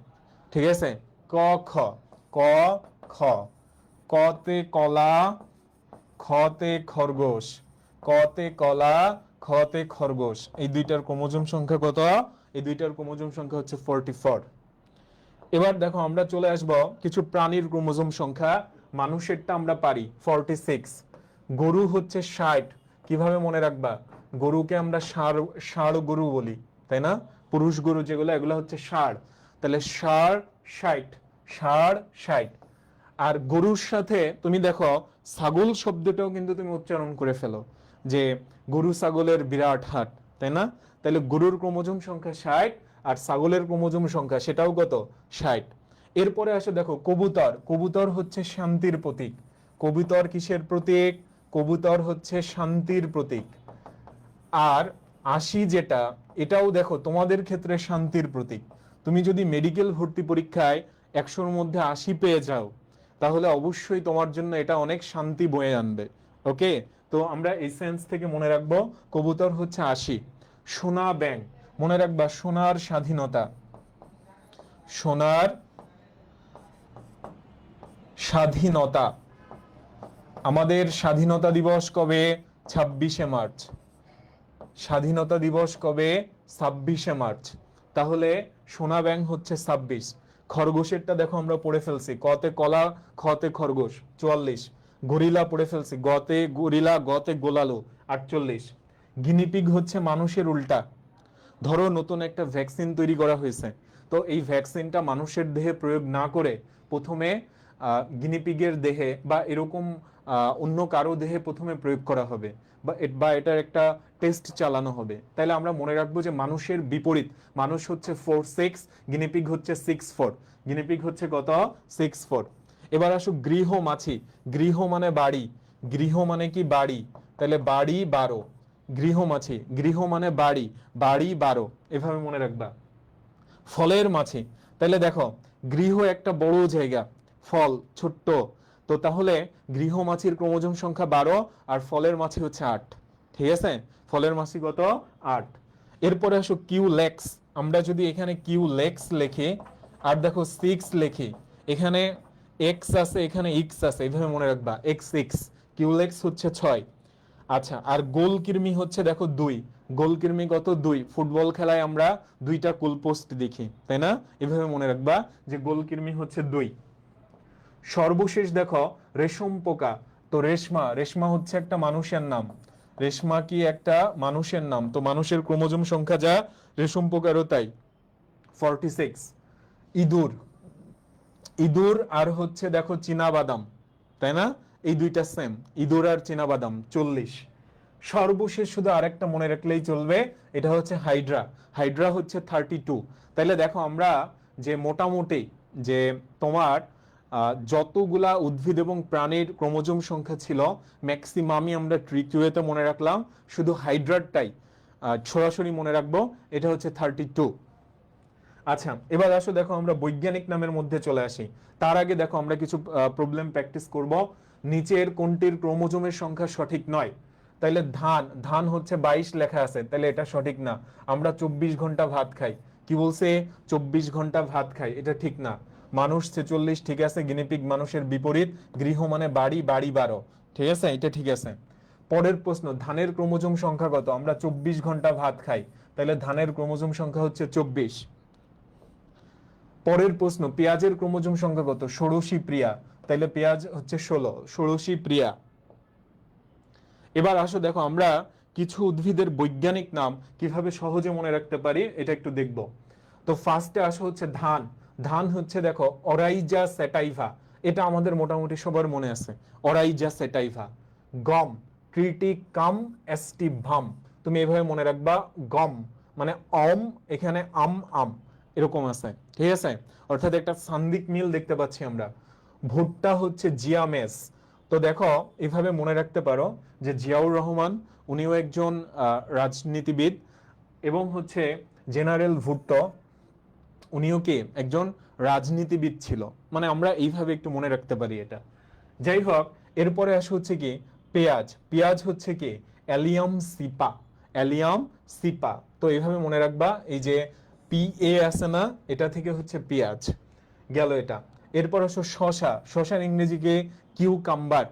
ঠিক আছে। ক খ, ক খ, কতে কলা, খতে খরগোশ, কতে কলা, খতে খরগোশ, এই দুইটার ক্রোমোজোম সংখ্যা কত, এই দুইটার ক্রোমোজোম সংখ্যা হচ্ছে 44। এবার দেখো আমরা চলে আসব কিছু প্রাণীর ক্রোমোজোম সংখ্যা। মানুষেরটা আমরা পারি 46, গরু হচ্ছে 60, কিভাবে মনে রাখবা, গরুকে আমরা ষাঁড়, ষাঁড় গরু বলি, তাই না, পুরুষ গরু যেগুলো এগুলো হচ্ছে ষাঁড়। তাহলে ষাঁড় 60, ষাঁড় 60। আর গরুর সাথে তুমি দেখো ছাগল শব্দটাও কিন্তু তুমি উচ্চারণ করে ফেলো, যে গরু ছাগলের বিরাট হাট, তাই না। তাহলে গরুর ক্রোমোজোম সংখ্যা 60, আর ছাগলের ক্রোমোজোম সংখ্যা সেটাও কত, 60। এরপরে আসে দেখো কবুতর। কবুতর হচ্ছে শান্তির প্রতীক। কবুতর কিসের প্রতীক, কবুতর হচ্ছে শান্তির প্রতীক। আর 80 যেটা, এটাও দেখো তোমাদের ক্ষেত্রে শান্তির প্রতীক। তুমি যদি মেডিকেল ভর্তি পরীক্ষায় 100-র মধ্যে 80 পেয়ে যাও, তাহলে অবশ্যই তোমার জন্য এটা অনেক শান্তি বয়ে আনবে। ওকে, তো আমরা এই সেন্স থেকে মনে রাখবো কবুতর হচ্ছে 80। সোনা ব্যাং, মনে রাখবা সোনার স্বাধীনতা, সোনার স্বাধীনতা। আমাদের স্বাধীনতা দিবস কবে, 26শে মার্চ। স্বাধীনতা দিবস কবে, 26শে মার্চ। তাহলে সোনা ব্যাং হচ্ছে 26। খরগোশেরটা দেখো আমরা পড়ে ফেলছি, কতে কলা, খতে খরগোশ 44। গরিলা পড়ে ফেলছি, গতে গরিলা গতে গোলালো 48। গিনিপিগ হচ্ছে মানুষের উল্টা। ধরো নতুন একটা ভ্যাকসিন তৈরি করা হয়েছে, তো এই ভ্যাকসিনটা মানুষের দেহে প্রয়োগ না করে প্রথমে গিনিপিগের দেহে বা এরকম অন্য কারো দেহে প্রথমে প্রয়োগ করা হবে, বা এটার একটা টেস্ট চালানো হবে। তাহলে আমরা মনে রাখবো যে মানুষের বিপরীত, মানুষ হচ্ছে 46, গিনিপিগ হচ্ছে 64। গিনিপিগ হচ্ছে কত, 64। এবার আসো গৃহ মাছি। গৃহ মানে বাড়ি, গৃহ মানে কি বাড়ি, তাহলে বাড়ি 12। গৃহমাছি, গৃহ মানে বাড়ি, বাড়ি 12, এভাবে মনে রাখবা। ফলের মাছি, তাহলে দেখো গৃহ একটা বড় জায়গা, ফল ছোট্ট, তো তাহলে গৃহমাছির ক্রোমোজোম সংখ্যা 12, আর ফলের মাছি হচ্ছে 8, ঠিক আছে। ফলের মাছি কত, 8। এরপরে আসো কিউলেক্স। আমরা যদি এখানে কিউলেক্স লিখি আর দেখো 6 লিখি, এখানে এক্স আছে এখানে এক্স আছে, এইভাবে মনে রাখবা x6, কিউলেক্স হচ্ছে 6। আচ্ছা, আর গোল কৃমি হচ্ছে দেখো 2। গোল কৃমি কত, 2। ফুটবল খেলায় আমরা 2টা গোল পোস্ট দেখি, তাই না, এভাবে মনে রাখবা যে গোল কৃমি হচ্ছে 2। সর্বশেষ দেখো রেশম পোকা। তো রেশমা, রেশমা হচ্ছে একটা মানুষের নাম। রেশমা কি একটা মানুষের নাম, তো মানুষের ক্রোমোজোম সংখ্যা যা, রেশম পোকারও তাই, 46। ইঁদুর, ইঁদুর আর হচ্ছে দেখো চীনা বাদাম, তাই না, এই দুইটা সেম, ইঁদুর আর চীনা বাদাম 40। সর্বশেষ শুধু আরেকটা মনে রাখলেই চলবে, এটা হচ্ছে হাইড্রা। হাইড্রা হচ্ছে 32। তাহলে দেখো আমরা যে মোটামুটি যে তোমার যতগুলা উদ্ভিদ এবং প্রাণীর ক্রোমোজোম সংখ্যা ছিল ম্যাক্সিমামই আমরা ট্রিকিউতে মনে রাখলাম, শুধু হাইড্রাটাই সরাসরি মনে রাখবো, এটা হচ্ছে 32। আচ্ছা, এবার আসো দেখো আমরা বৈজ্ঞানিক নামের মধ্যে চলে আসি। তার আগে দেখো আমরা কিছু প্রবলেম প্র্যাকটিস করব। নিচের কোনটির ক্রোমোজোমের সংখ্যা সঠিক নয়? তাইলে ধান, ধান হচ্ছে 22 লেখা আছে, তাহলে এটা সঠিক না। আমরা 24 ঘন্টা ভাত খাই, কি বলছে? 24 ঘন্টা ভাত খাই, এটা ঠিক না। মানুষ 46, ঠিক আছে। গিনিপিগ মানুষের বিপরীত। গৃহ মানে বাড়ি, বাড়ি 12, ঠিক আছে, এটা ঠিক আছে। পরের প্রশ্ন, ধানের ক্রোমোজোম সংখ্যা কত? আমরা 24 ঘন্টা ভাত খাই, তাহলে ধানের ক্রোমোজোম সংখ্যা হচ্ছে 24। পরের প্রশ্ন, পেঁয়াজের ক্রোমোজোম সংখ্যা কত? ষোড়শী প্রিয়া, তাইলে পেঁয়াজ হচ্ছে 16, ষোড়শী প্রিয়া। এবার আসো দেখো আমরা কিছু উদ্ভিদের বৈজ্ঞানিক নাম কিভাবে সহজে মনে রাখতে পারি এটা একটু দেখব। তো ফার্স্টে আসো হচ্ছে ধান। ধান হচ্ছে দেখো অরাইজা সেটাইভা, এটা আমাদের মোটামুটি সবার মনে আছে, অরাইজা সেটাইভা। গম, ট্রিটিকাম এস্টিভাম, তুমি এভাবে মনে রাখবা, গম মানে অম, এখানে আম আম এরকম আছে, ঠিক আছে। অর্থাৎ একটা সান্দিক মিল দেখতে পাচ্ছি আমরা। ভুট্টা হচ্ছে জিয়ামেস। তো দেখো এইভাবে মনে রাখতে পারো যে জিয়াউর রহমান উনিও একজন রাজনীতিবিদ, এবং হচ্ছে জেনারেল ভুট্টো উনিও কি একজন রাজনীতিবিদ ছিল। মানে আমরা এইভাবে একটু মনে রাখতে পারি এটা। যাই হোক, এরপরে আসে হচ্ছে কি পেঁয়াজ। পেঁয়াজ হচ্ছে কি অ্যালিয়াম সিপা, অ্যালিয়াম সিপা। তো এইভাবে মনে রাখবা, এই যে পি এ আছে না, এটা থেকে হচ্ছে পেঁয়াজ গেল এটা। এরপর আসো শশা, শশার ইংরেজিকে কিউকাম্বার,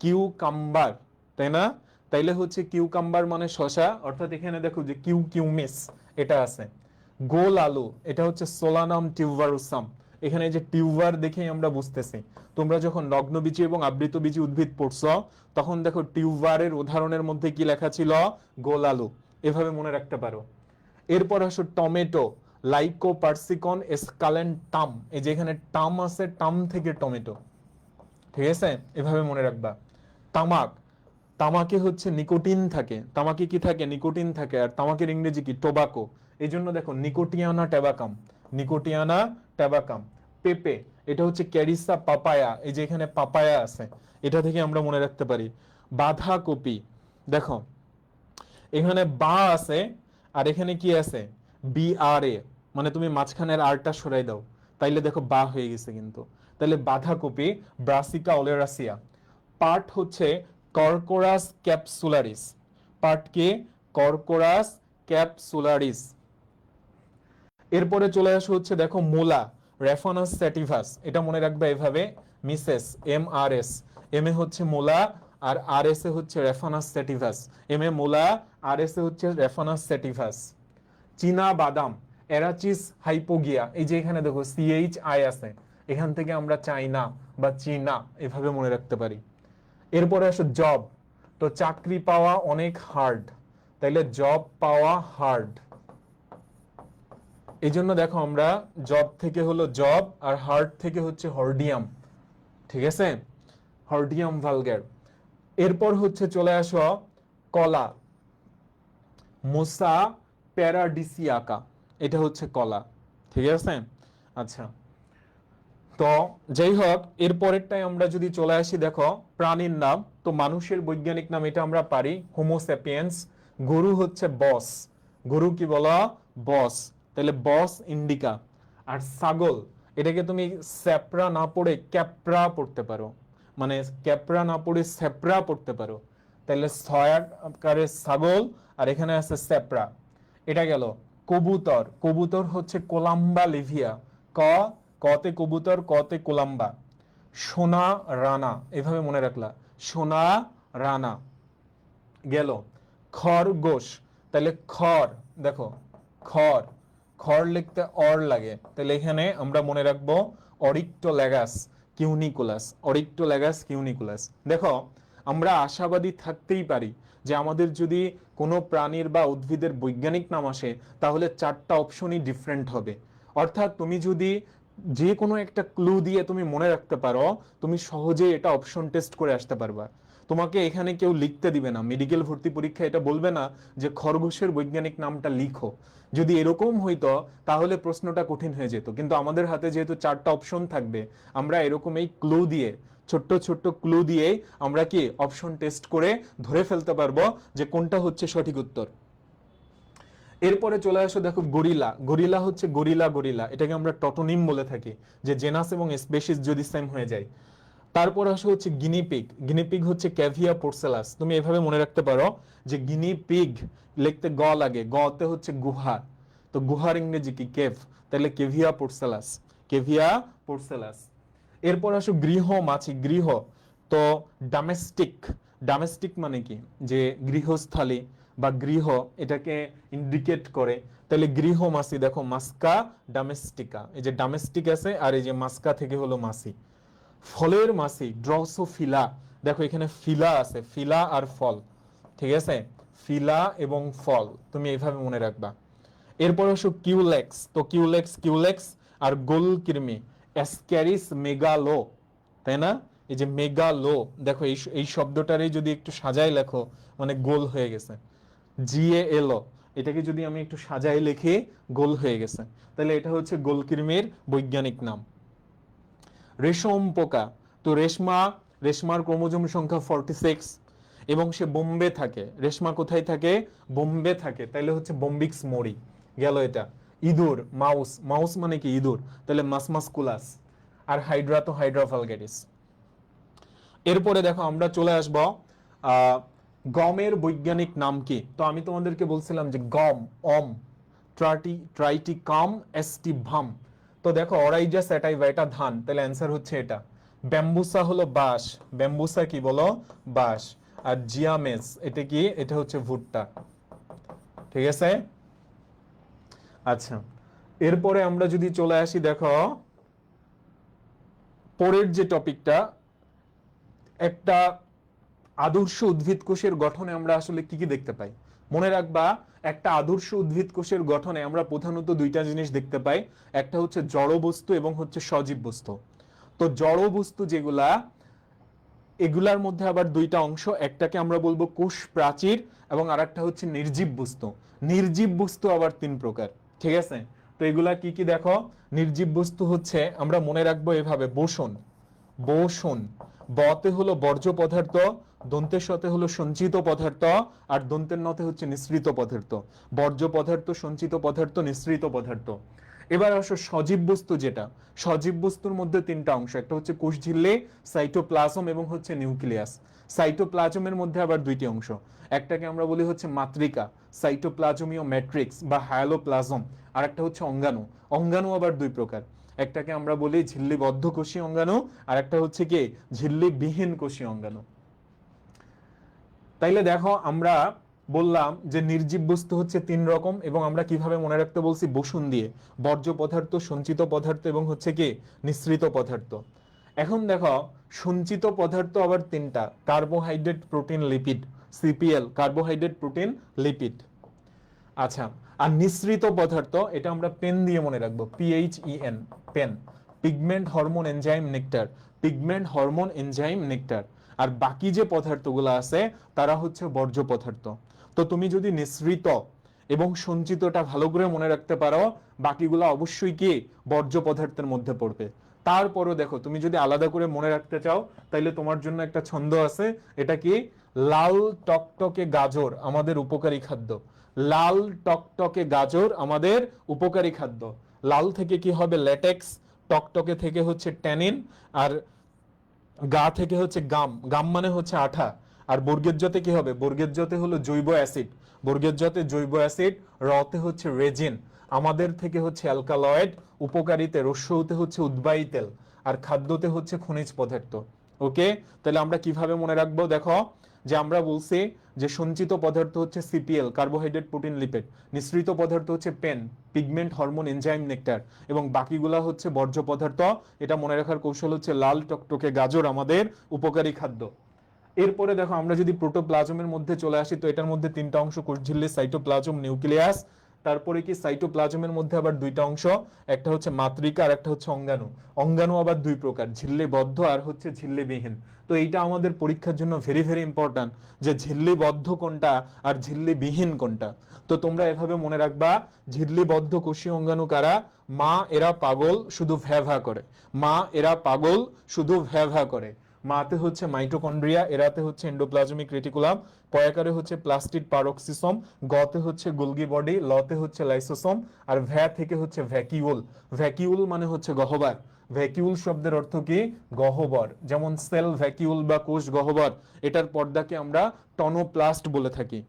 কিউকাম্বার, তাই না? তাইলে হচ্ছে কিউকাম্বার মানে শশা, অর্থাৎ এখানে দেখো যে কিউমিস এটা আছে। গোল আলু, এটা হচ্ছে সোলানাম টিউবারুসাম। এখানে যে টিউবার দেখেই আমরা বুঝতেছি, তোমরা যখন নগ্নবীজী এবং আবৃতবীজী উদ্ভিদ পড়ছো তখন দেখো টিউবারের উদাহরণের মধ্যে কি লেখা ছিল? গোল আলু। এভাবে মনে রাখতে পারো। এরপর আসো টমেটো, লাইকোপার্সিকন এসকালেন্টাম, এই যে এখানে টাম আছে, টাম থেকে টমেটো, ঠিক আছে, এভাবে মনে রাখবা। তামাক, তামাকে হচ্ছে নিকোটিন থাকে, তামাকে কি থাকে? নিকোটিন থাকে। আর তামাকের ইংরেজি কি? টোবাকো। এই জন্য দেখো নিকোটিয়ানা ট্যাবাকাম, নিকোটিয়ানা ট্যাবাকাম। পেপে, এটা হচ্ছে ক্যারিসা পাপায়া, এই যে এখানে পাপায়া আছে, এটা থেকে আমরা মনে রাখতে পারি। বাঁধাকপি, দেখো এখানে বা আছে, আর এখানে কি আছে? বি আর এ, মানে তুমি মাঝখানের আরটা সরাই দাও, তাইলে দেখো বা হয়ে গেছে কিন্তু। তাহলে বাঁধাকপি ব্রাসিকা ওলেরাসিয়া। পার্ট হচ্ছে কর্কোরাস ক্যাপসুলারিস, পার্ট কে? কর্কোরাস ক্যাপসুলারিস। এরপরে চলে আসো হচ্ছে দেখো মূলা, রেফানাস স্যাটিভাস, এটা মনে রাখবে এভাবে, Mrs M R S, M A হচ্ছে মূলা আর আর এস এ হচ্ছে রেফানাস স্যাটিভাস, এম এ মূলা আর এস এ হচ্ছে রেফানাস স্যাটিভাস। চীনা বাদাম, এরাচিস হাইপোগিয়া, এই যে এখানে দেখো সিএইচ আই আছে, এখান থেকে আমরা চাইনা বা চীনা এভাবে মনে রাখতে পারি। এরপরে আসো জব, তো চাকরি পাওয়া অনেক হার্ড, তাইলে জব পাওয়া হার্ড। এই জন্য দেখো আমরা জব থেকে হলো জব, আর হার্ড থেকে হচ্ছে হর্ডিয়াম, ঠিক আছে, হর্ডিয়াম ভালগার। এরপর হচ্ছে চলে আসো কলা, মোসা প্যারাডিসিয়াকা, এটা হচ্ছে কলা, ঠিক আছে। আচ্ছা, তো যাই হোক, এর পরেরটাই আমরা যদি চলে আসি দেখো প্রাণীর নাম, তো মানুষের বৈজ্ঞানিক নাম এটা আমরা পারি হোমোস্যাপিয়েন্স। গরু হচ্ছে বস, গরু কি বলা? বস, তাহলে বস ইন্ডিকা। আর ছাগল, এটাকে তুমি স্যাপ্রা না পড়ে ক্যাপ্রা পড়তে পারো, মানে ক্যাপ্রা না পড়ে স্যাপ্রা পড়তে পারো, তাহলে ছয়াকারে ছাগল, আর এখানে আছে স্যাপ্রা। এটা গেল। কবুতর, কবুতর হচ্ছে কোলাম্বা লিভিয়া, ক, কতে কবুতর, কতে কোলাম্বা। সোনা রানা, এভাবে মনে রাখলা, সোনা রানা গেল। খরগোশ, তাহলে খড়, দেখো খড়, খড় লিখতে অর লাগে, তাহলে এখানে আমরা মনে রাখবো অরিক্টোল্যাগাস কিউনিকুলাস, অরিক্টোল্যাগাস কিউনিকুলাস। দেখো আমরা আশাবাদী থাকতেই পারি যে আমাদের যদি কোনো প্রাণীর বা উদ্ভিদের বৈজ্ঞানিক নাম আসে তাহলে 4টা অপশনই ডিফারেন্ট হবে। অর্থাৎ তুমি যদি যে কোনো একটা ক্লু দিয়ে তুমি মনে রাখতে পারো, তুমি সহজেই এটা অপশন টেস্ট করে আসতে পারবা। তোমাকে এখানে কেউ লিখতে দিবে না, মেডিকেল ভর্তি পরীক্ষা এটা বলবে না যে খরগোশের বৈজ্ঞানিক নামটা লিখো। যদি এরকম হইতো তাহলে প্রশ্নটা কঠিন হয়ে যেত, কিন্তু আমাদের হাতে যেহেতু 4টা অপশন থাকবে, আমরা এরকম এই ক্লু দিয়ে, ছোট্ট ছোট্ট ক্লু দিয়ে আমরা কি অপশন টেস্ট করে ধরে ফেলতে পারবো যে কোনটা হচ্ছে সঠিক উত্তর। এরপরে চলে আসো, দেখো গরিলা। গরিলা হচ্ছে গরিলা গরিলা, এটাকে আমরা টটোনিম বলে থাকি, যে জেনাস এবং স্পেসিস যদি সেম হয়ে যায়। তারপর আসো হচ্ছে গিনিপিগ। গিনিপিগ হচ্ছে ক্যাভিয়া পোর্সেলাস। তুমি এভাবে মনে রাখতে পারো যে গিনিপিগ লিখতে গ লাগে, গতে হচ্ছে গুহা, তো গুহার ইংরেজি কি? কেভ, তাহলে কেভিয়া পোর্সেলাস, কেভিয়া পোর্সেলাস। এরপর আসো গৃহ মাছি। গৃহ তো ডোমেস্টিক। ডোমেস্টিক মানে কি? যে গৃহস্থালী বা গৃহ, এটাকে ইন্ডিকেট করে। তাহলে গৃহ মাছি, দেখো মাস্কা ডোমেস্টিকা, এই যে ডোমেস্টিক আছে আর এই যে মাস্কা থেকে হলো মাছি। ফলের মাছি ড্রসোফিলা, দেখো এখানে ফিলা আছে, ফিলা আর ফল, ঠিক আছে, ফিলা এবং ফল, তুমি এইভাবে মনে রাখবা। এরপর আসো কিউলেক্স। তো কিউলেক্স, কিউলেক্স আর গোলকৃমি অ্যাসক্যারিস মেগালো, তাই না? এই যে মেগালো, দেখো এই শব্দটারই যদি একটু সাজায় লেখো মানে গোল হয়ে গেছে। জিএএলও, এটাকে যদি আমি একটু সাজায় লিখি গোল হয়ে গেছে, তাহলে এটা হচ্ছে গোলকৃমির বৈজ্ঞানিক নাম। রেশম পোকা, তো রেশমা, রেশমার ক্রোমোজোম সংখ্যা 46 এবং সে বোম্বে থাকে। রেশমা কোথায় থাকে? বোম্বে থাকে, তাহলে হচ্ছে বোম্বিক্স মরি গেল এটা। ইঁদুর, মাউস, মাউস মানে কি? ইঁদুর, তাহলে মাসমাসকুলাস। আর হাইড্রা তো হাইড্রা ভালগারিস। এরপরে দেখো আমরা চলে আসব গমের বৈজ্ঞানিক নাম কি? তো আমি তোমাদেরকে বলছিলাম যে গম, অম, ট্রাইটিকাম এস্টিভাম। তো দেখো অরাইজা স্যাটাইভা, এটা ধান, তাহলে অ্যান্সার হচ্ছে এটা। ব্যাম্বুসা হলো বাঁশ, ব্যাম্বুসা কি বলো? বাঁশ। আর জিয়ামেস, এটা কি? এটা হচ্ছে ভুট্টা, ঠিক আছে। আচ্ছা, এরপরে আমরা যদি চলে আসি, দেখো পরের যে টপিকটা, একটা আদর্শ উদ্ভিদ কোষের গঠনে আমরা আসলে কি কি দেখতে পাই। মনে রাখবা, একটা আদর্শ উদ্ভিদ কোষের গঠনে আমরা প্রধানত দুইটা জিনিস দেখতে পাই, একটা হচ্ছে জড় বস্তু এবং হচ্ছে সজীব বস্তু। তো জড় বস্তু যেগুলা, এগুলার মধ্যে আবার দুইটা অংশ, একটাকে আমরা বলবো কোষ প্রাচীর এবং আরেকটা হচ্ছে নির্জীব বস্তু। নির্জীব বস্তু আবার 3 প্রকার, ঠিক আছে। তো এগুলা কি কি দেখো, নির্জীব বস্তু হচ্ছে, আমরা মনে রাখবো এভাবে, বোসন, বোসন, বতে হলো বর্জ্য পদার্থ, দন্তের সাথে হলো সঞ্চিত পদার্থ, আর দন্তের নতে হচ্ছে নিঃসৃত পদার্থ। বর্জ্য পদার্থ, সঞ্চিত পদার্থ, নিঃসৃত পদার্থ। এবার আসো সজীব বস্তু, যেটা সজীব বস্তুর মধ্যে 3টা অংশ, একটা হচ্ছে কোষঝিল্লি, সাইটোপ্লাজম এবং হচ্ছে নিউক্লিয়াস। সাইটোপ্লাজমের মধ্যে আবার 2টি অংশ, একটাকে আমরা বলি হচ্ছে মাতৃকা, সাইটোপ্লাজমীয় ম্যাট্রিক্স বা হায়ালোপ্লাজম, আর একটা হচ্ছে অঙ্গাণু। অঙ্গাণু আবার 2 প্রকার, একটাকে আমরা বলি ঝিল্লিবদ্ধ কোষীয় অঙ্গাণু, আর একটা হচ্ছে কি ঝিল্লিবিহীন কোষীয় অঙ্গাণু। তাইলে দেখো আমরা বললাম যে নির্জীব বস্তু হচ্ছে 3 রকম, এবং আমরা কিভাবে মনে রাখতে বলছি? বোসন দিয়ে, বর্জ্য পদার্থ, সঞ্চিত পদার্থ এবং হচ্ছে কি নিঃসৃত পদার্থ। এখন দেখো সঞ্চিত পদার্থ আবার 3টা, carbohydrate, protein, lipid, CPL, carbohydrate, protein, lipid. আচ্ছা, আর নিঃসৃত পদার্থ, এটা আমরা পেন দিয়ে মনে রাখবো, PHEN, pen, pigment, hormone, enzyme, nectar, pigment, hormone, enzyme, nectar. আর বাকি যে পদার্থগুলো আছে তারা হচ্ছে বর্জ্য পদার্থ। তো তুমি যদি নিঃসৃত এবং সঞ্চিতটা ভালো করে মনে রাখতে পারো, বাকিগুলো অবশ্যই কি বর্জ্য পদার্থের মধ্যে পড়বে। তারপরও দেখো, তুমি যদি আলাদা করে মনে রাখতে চাও, তাইলে তোমার জন্য একটা ছন্দ আছে, এটা কি? লাল টকটকে গাজর আমাদের উপকারী খাদ্য। লাল টকটকে গাজর আমাদের উপকারী খাদ্য। লাল থেকে কি হবে? ল্যাটেক্স, টকটকে থেকে হচ্ছে ট্যানিন, আর গা থেকে হচ্ছে গাম, গাম মানে হচ্ছে আঠা। আর বর্গের জতে কি হবে? বর্গের জতে হলো জৈব অ্যাসিড, বর্গের জতে জৈব অ্যাসিড, রতে হচ্ছে রেজিন, আমাদের থেকে হচ্ছে অ্যালকালয়েড, উপকারীতে রস্যতে হচ্ছে উদ্বায়ী তেল, আর খাদ্যতে হচ্ছে খনিজ পদার্থ। ওকে, তাহলে আমরা কিভাবে মনে রাখবো? দেখো, যে আমরা বলছি যে সঞ্চিত পদার্থ হচ্ছে সিপিএল, কার্বোহাইড্রেট, প্রোটিন, লিপিড, নিঃসৃত পদার্থ হচ্ছে pen, pigment, hormone, enzyme, nectar, এবং বাকিগুলা হচ্ছে বর্জ্য পদার্থ। এটা মনে রাখার কৌশল হচ্ছে লাল টকটকে গাজর আমাদের উপকারী খাদ্য। এরপরে দেখো আমরা যদি প্রোটোপ্লাজমের মধ্যে চলে আসি, তো এটার মধ্যে 3টা অংশ, কোষঝিল্লি, সাইটোপ্লাজম, নিউক্লিয়াস। তারপরে কি সাইটোপ্লাজমের মধ্যে আবার দুইটা অংশ, একটা হচ্ছে মাতৃকা আর একটা হচ্ছে অঙ্গাণু। অঙ্গাণু আবার দুই প্রকার, ঝিল্লিবদ্ধ আর হচ্ছে ঝিল্লিবিহীন। তো এইটা আমাদের পরীক্ষার জন্য ভেরি ভেরি ইম্পর্ট্যান্ট, যে ঝিল্লিবদ্ধ কোনটা আর ঝিল্লিবিহীন কোনটা। তো তোমরা এভাবে মনে রাখবা, ঝিল্লিবদ্ধ কোষীয় অঙ্গাণু কারা? মা এরা পাগল শুধু ভ্যা ভ্যা করে, মা এরা পাগল শুধু ভ্যা ভ্যা করে। মাতে হচ্ছে মাইটোকন্ড্রিয়া, এরাতে হচ্ছে এন্ডোপ্লাজমিক রেটিকুলাম, পয়াকারে হচ্ছে প্লাস্টিড পারক্সিসোম, গতে হচ্ছে গোলগি বডি, লতে হচ্ছে লাইসোসোম, আর ভ্যা থেকে হচ্ছে ভ্যাকিউল। ভ্যাকিউল মানে হচ্ছে গহ্বর। ভ্যাকিউল শব্দের অর্থ কি? গহ্বর। যেমন সেল ভ্যাকিউল বা কোষ গহ্বর, এটার পর্দাকে আমরা টনোপ্লাস্ট বলে থাকি।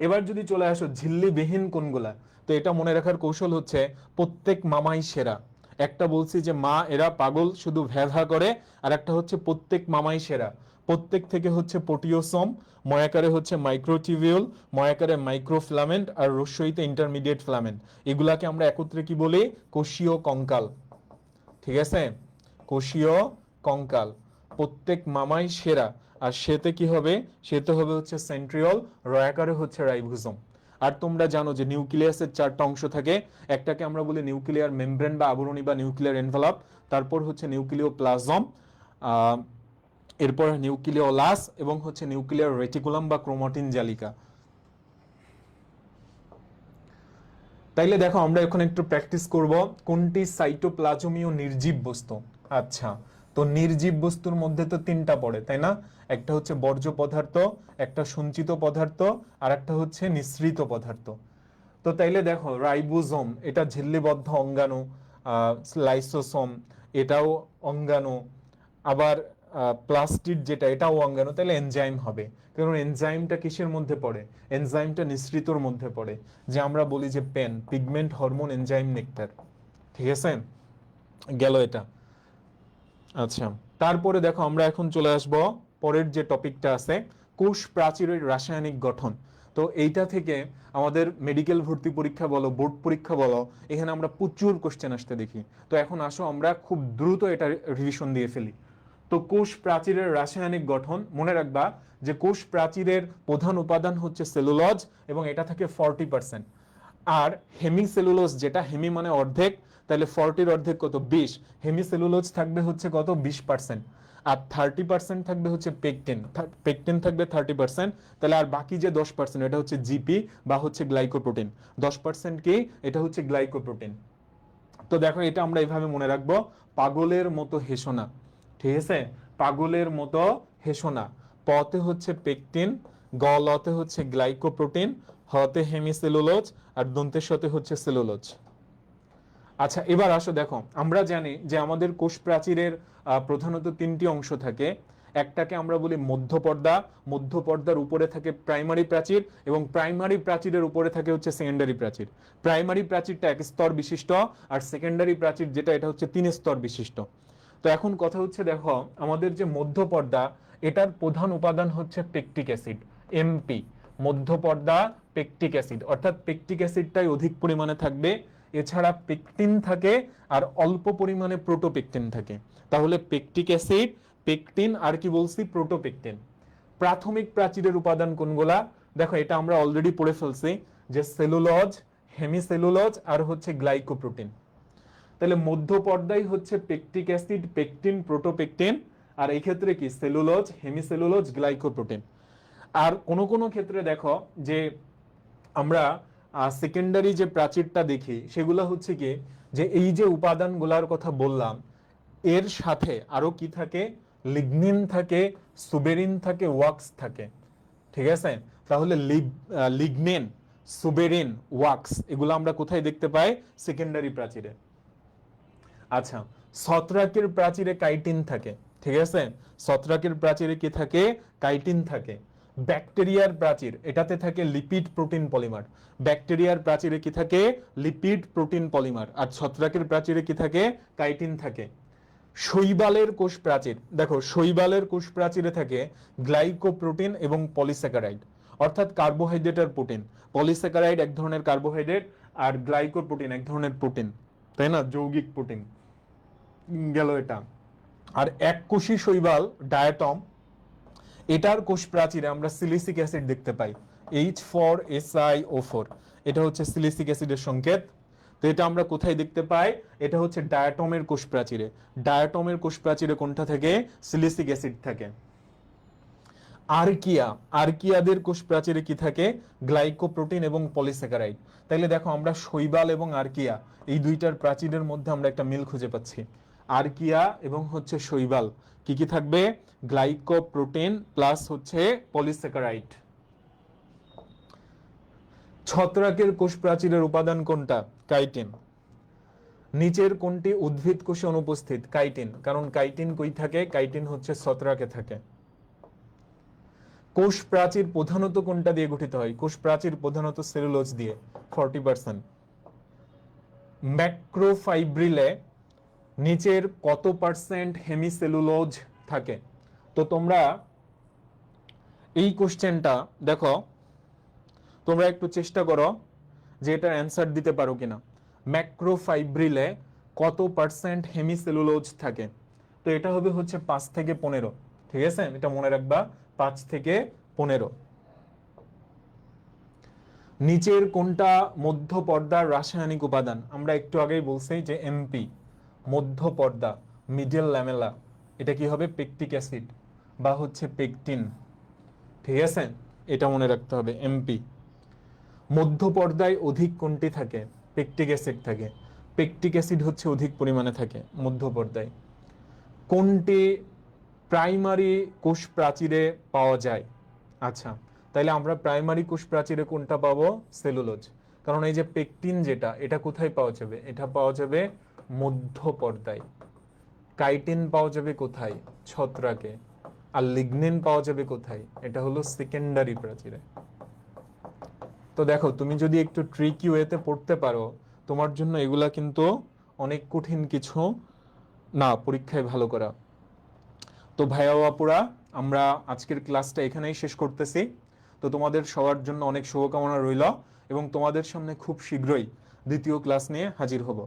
এবার যদি চলে আসো ঝিল্লিবিহীন কোনগুলা, তো এটা মনে রাখার কৌশল হচ্ছে প্রত্যেক মামাই সেরা। একটা বলছি যে মা এরা পাগল শুধু ভ্যাভা করে, আর একটা হচ্ছে প্রত্যেক মামাই সেরা। প্রত্যেক থেকে হচ্ছে পোটিওসোম, ময়াকারে হচ্ছে মাইক্রোটিভিউল, ময়াকারে মাইক্রোফিলামেন্ট, আর রস্যইতে ইন্টারমিডিয়েট ফিলামেন্ট। এগুলাকে আমরা একত্রে কি বলি? কোষীয় কঙ্কাল। ঠিক আছে, কোষীয় কঙ্কাল। প্রত্যেক মামাই সেরা। আর সেতে কি হবে? সেতে হবে হচ্ছে সেন্ট্রিওল, রয়াকারে হচ্ছে রাইবোসোম। আর তোমরা জানো যে নিউক্লিয়াসের চারটা অংশ থাকে। একটাকে আমরা বলি নিউক্লিয়ার মেমব্রেন বা আবরণী বা নিউক্লিয়ার এনভেলপ, তারপর হচ্ছে নিউক্লিয় প্লাজম, এরপর নিউক্লিওলাস, এবং হচ্ছে নিউক্লিয়ার রেটিকুলাম বা ক্রোমাটিন জালিকা। তাইলে দেখো আমরা এখন একটু প্র্যাকটিস করব কোনটি সাইটোপ্লাজমীয় নির্জীব বস্তু। আচ্ছা, তো নির্জীব বস্তুর মধ্যে তো তিনটা পড়ে, তাই না? একটা হচ্ছে বর্জ্য পদার্থ, একটা সঞ্চিত পদার্থ, আর একটা হচ্ছে নিঃসৃত পদার্থ। তো তাইলে দেখো রাইবোজোম এটা ঝিল্লিবদ্ধ অঙ্গাণু, লাইসোসোম এটাও অঙ্গাণু, আবার প্লাস্টিড যেটা এটাও অঙ্গাণু। তাহলে এনজাইম হবে, কারণ এনজাইমটা কিসের মধ্যে পড়ে? এনজাইমটা নিঃসৃতর মধ্যে পড়ে, যে আমরা বলি যে pen, pigment hormone enzyme nectar. ঠিক আছে, গেল এটা। আচ্ছা, তারপরে দেখো আমরা এখন চলে আসব পরের যে টপিকটা আছে, কোষ প্রাচীরের রাসায়নিক গঠন। তো এইটা থেকে আমাদের মেডিকেল ভর্তি পরীক্ষা বলো, বোর্ড পরীক্ষা বলো, এখানে আমরা প্রচুর কোশ্চেন আসতে দেখি। তো এখন আসো আমরা খুব দ্রুত এটা রিভিশন দিয়ে ফেলি। তো কোষ প্রাচীরের রাসায়নিক গঠন মনে রাখবা যে কোষ প্রাচীরের প্রধান উপাদান হচ্ছে সেলুলোজ, এবং এটা থাকে 40%। আর হেমিসেলুলোজ, যেটা হেমি মানে অর্ধেক, তাহলে 40-র অর্ধেক কত? 20। হেমিসেলুলোজ থাকবে হচ্ছে কত? 20%। আর 30% থাকবে হচ্ছে পেকটিন, পেকটিন থাকবে 30%। তাহলে আর বাকি যে 10% এটা হচ্ছে জিপি বা হচ্ছে গ্লাইকোপ্রোটিন। 10% কি? এটা হচ্ছে গ্লাইকোপ্রোটিন। তো দেখো এটা আমরা এইভাবে মনে রাখবো, পাগলের মতো হেসোনা। ঠিক আছে, পাগলের মতো হেসোনা। পতে হচ্ছে পেকটিন, গলতে হচ্ছে গ্লাইকোপ্রোটিন, হতে হেমিসেলুলোজ, আর দন্তের সাথে হচ্ছে সেলুলোজ। আচ্ছা, এবার আসো দেখো আমরা জানি যে আমাদের কোষ প্রাচীরের প্রধানত তিনটি অংশ থাকে। একটাকে আমরা বলি মধ্যপর্দা, মধ্যপর্দার উপরে থাকে প্রাইমারি প্রাচীর, এবং প্রাইমারি প্রাচীরের উপরে থাকে হচ্ছে সেকেন্ডারি প্রাচীর। প্রাইমারি প্রাচীরটা এক স্তর বিশিষ্ট, আর সেকেন্ডারি প্রাচীর যেটা এটা হচ্ছে 3 স্তর বিশিষ্ট। তো এখন কথা হচ্ছে দেখো আমাদের যে মধ্যপর্দা, এটার প্রধান উপাদান হচ্ছে পেকটিক অ্যাসিড, এমপি। মধ্যপর্দা পেকটিক অ্যাসিড, অর্থাৎ পেকটিক অ্যাসিডটাই অধিক পরিমাণে থাকবে। এছাড়া পেকটিন থাকে, আর অল্প পরিমাণে প্রোটোপেকটিন থাকে। তাহলে পেকটিক অ্যাসিড, পেকটিন, আর কি বলছি? প্রোটোপেকটিন। প্রাথমিক প্রাচীরের উপাদান কোনগুলা? দেখো এটা আমরা অলরেডি পড়ে ফেলছি, যে সেলুলোজ, হেমিসেলুলোজ, আর হচ্ছে গ্লাইকোপ্রোটিন। তাহলে মধ্যপর্দাই হচ্ছে পেকটিক অ্যাসিড, পেকটিন, প্রোটোপেকটিন। আর এই ক্ষেত্রে কি? Cellulose, hemicellulose, glycoprotein. আর কোন কোন ক্ষেত্রে দেখো যে আমরা সেকেন্ডারি যে প্রাচীরটা দেখি, সেগুলো হচ্ছে কি, যে এই যে উপাদানগুলোর কথা বললাম, এর সাথে আরো কি থাকে? লিগনিন থাকে, সুবেরিন থাকে, ওয়াক্স থাকে। ঠিক আছে, তাহলে লিগনিন, সুবেরিন, ওয়াক্স এগুলো আমরা কোথায় দেখতে পাই? সেকেন্ডারি প্রাচীরে। আচ্ছা, ছত্রাকের প্রাচীরে কাইটিন থাকে। ঠিক আছে, ছত্রাকের প্রাচীরে কি থাকে? কাইটিন থাকে। ব্যাকটেরিয়ার প্রাচীর, এটাতে থাকে লিপিড প্রোটিন পলিমার। ব্যাকটেরিয়ার প্রাচীরে কি থাকে? Lipid protein polymer. আর ছত্রাকের প্রাচীরে কি থাকে? কাইটিন থাকে। শৈবালের কোষ প্রাচীর, দেখো শৈবালের কোষ প্রাচীরে থাকে গ্লাইকোপ্রোটিন এবং পলিস্যাকারাইড, অর্থাৎ কার্বোহাইড্রেট আর প্রোটিন। পলিস্যাকারাইড এক ধরনের কার্বোহাইড্রেট, আর গ্লাইকোপ্রোটিন এক ধরনের প্রোটিন, তাই না? যৌগিক প্রোটিন। গেল এটা। আর এককোষী শৈবাল, ডায়াটম, এটার কোষ প্রাচীরে আমরা সিলিসিক অ্যাসিড দেখতে পাই, H4SiO4, এটা হচ্ছে সিলিসিক অ্যাসিডের সংকেত। তো এটা আমরা কোথায় দেখতে পাই? এটা হচ্ছে ডায়াটমের কোষ প্রাচীরে। ডায়াটমের কোষ প্রাচীরে কোনটা থাকে? সিলিসিক অ্যাসিড থাকে। আর্কিয়া, আর্কিয়াদের কোষ প্রাচীরে কি থাকে? গ্লাইকোপ্রোটিন এবং পলিস্যাকারাইড। তাইলে দেখো আমরা শৈবাল এবং আর্কিয়া এই দুইটার প্রাচীরের মধ্যে আমরা একটা মিল খুঁজে পাচ্ছি। আর্কিয়া এবং হচ্ছে শৈবাল কি কি থাকবে? গ্লাইকোপ্রোটিন প্লাস হচ্ছে পলিস্যাকারাইড। ছত্রাকের কোষ প্রাচীরের উপাদান কোনটা? কাইটিন। নিচের কোনটি উদ্ভিদ কোষে অনুপস্থিত? কাইটিন, কারণ কাইটিন কই থাকে? কাইটিন হচ্ছে ছত্রাকে থাকে। কোষ প্রাচীর প্রধানত কোনটা দিয়ে গঠিত হয়? কোষ প্রাচীর প্রধানত সেলুলোজ দিয়ে, 40%। ম্যাক্রোফাইব্রিলে নিচের কত পার্সেন্ট হেমিসেলুলোজ থাকে? তো তোমরা এই কোশ্চেনটা দেখো, তোমরা একটু চেষ্টা করো যে এটার অ্যান্সার দিতে পারো কিনা। ম্যাক্রোফাইব্রিলে কত পার্সেন্ট হেমিসেলুলোজ থাকে? তো এটা হবে হচ্ছে 5 থেকে 15, ঠিক আছে? এটা মনে রাখবা, 5 থেকে 15। নিচের কোনটা মধ্য পর্দার রাসায়নিক উপাদান? আমরা একটু আগেই বলছি যে এমপি, মধ্য পর্দা, মিডল ল্যামেলা, এটা কি হবে? পেকটিক অ্যাসিড বা হচ্ছে পেকটিন, ঠিক আছে? এটা মনে রাখতে হবে, এমপি। মধ্য পর্দায় অধিক কোনটি থাকে? পেকটিক অ্যাসিড থাকে। পেকটিক অ্যাসিড হচ্ছে অধিক পরিমাণে থাকে মধ্য পর্দায়। কোনটি প্রাইমারি কোষ প্রাচীরে পাওয়া যায়? আচ্ছা, তাইলে আমরা প্রাইমারি কোষ প্রাচীরে কোনটা পাবো? সেলুলোজ। কারণ এই যে পেকটিন যেটা, এটা কোথায় পাওয়া যাবে? এটা পাওয়া যাবে মধ্য পর্দায়। কাইটিন পাওয়া যাবে কোথায়? ছত্রাকে। আর লিগনিন পাওয়া যাবে কোথায়? এটা হলো সেকেন্ডারি প্রাচীরে। তো দেখো, তুমি যদি একটু ট্রিকি ওয়েতে পড়তে পারো, তোমার জন্য এগুলা কিন্তু অনেক কঠিন কিছু না পরীক্ষায় ভালো করা। তো ভাইয়া ও আপুরা, আমরা আজকের ক্লাসটা এখানেই শেষ করতেছি। তো তোমাদের সবার জন্য অনেক শুভকামনা রইল এবং তোমাদের সামনে খুব শীঘ্রই দ্বিতীয় ক্লাস নিয়ে হাজির হব।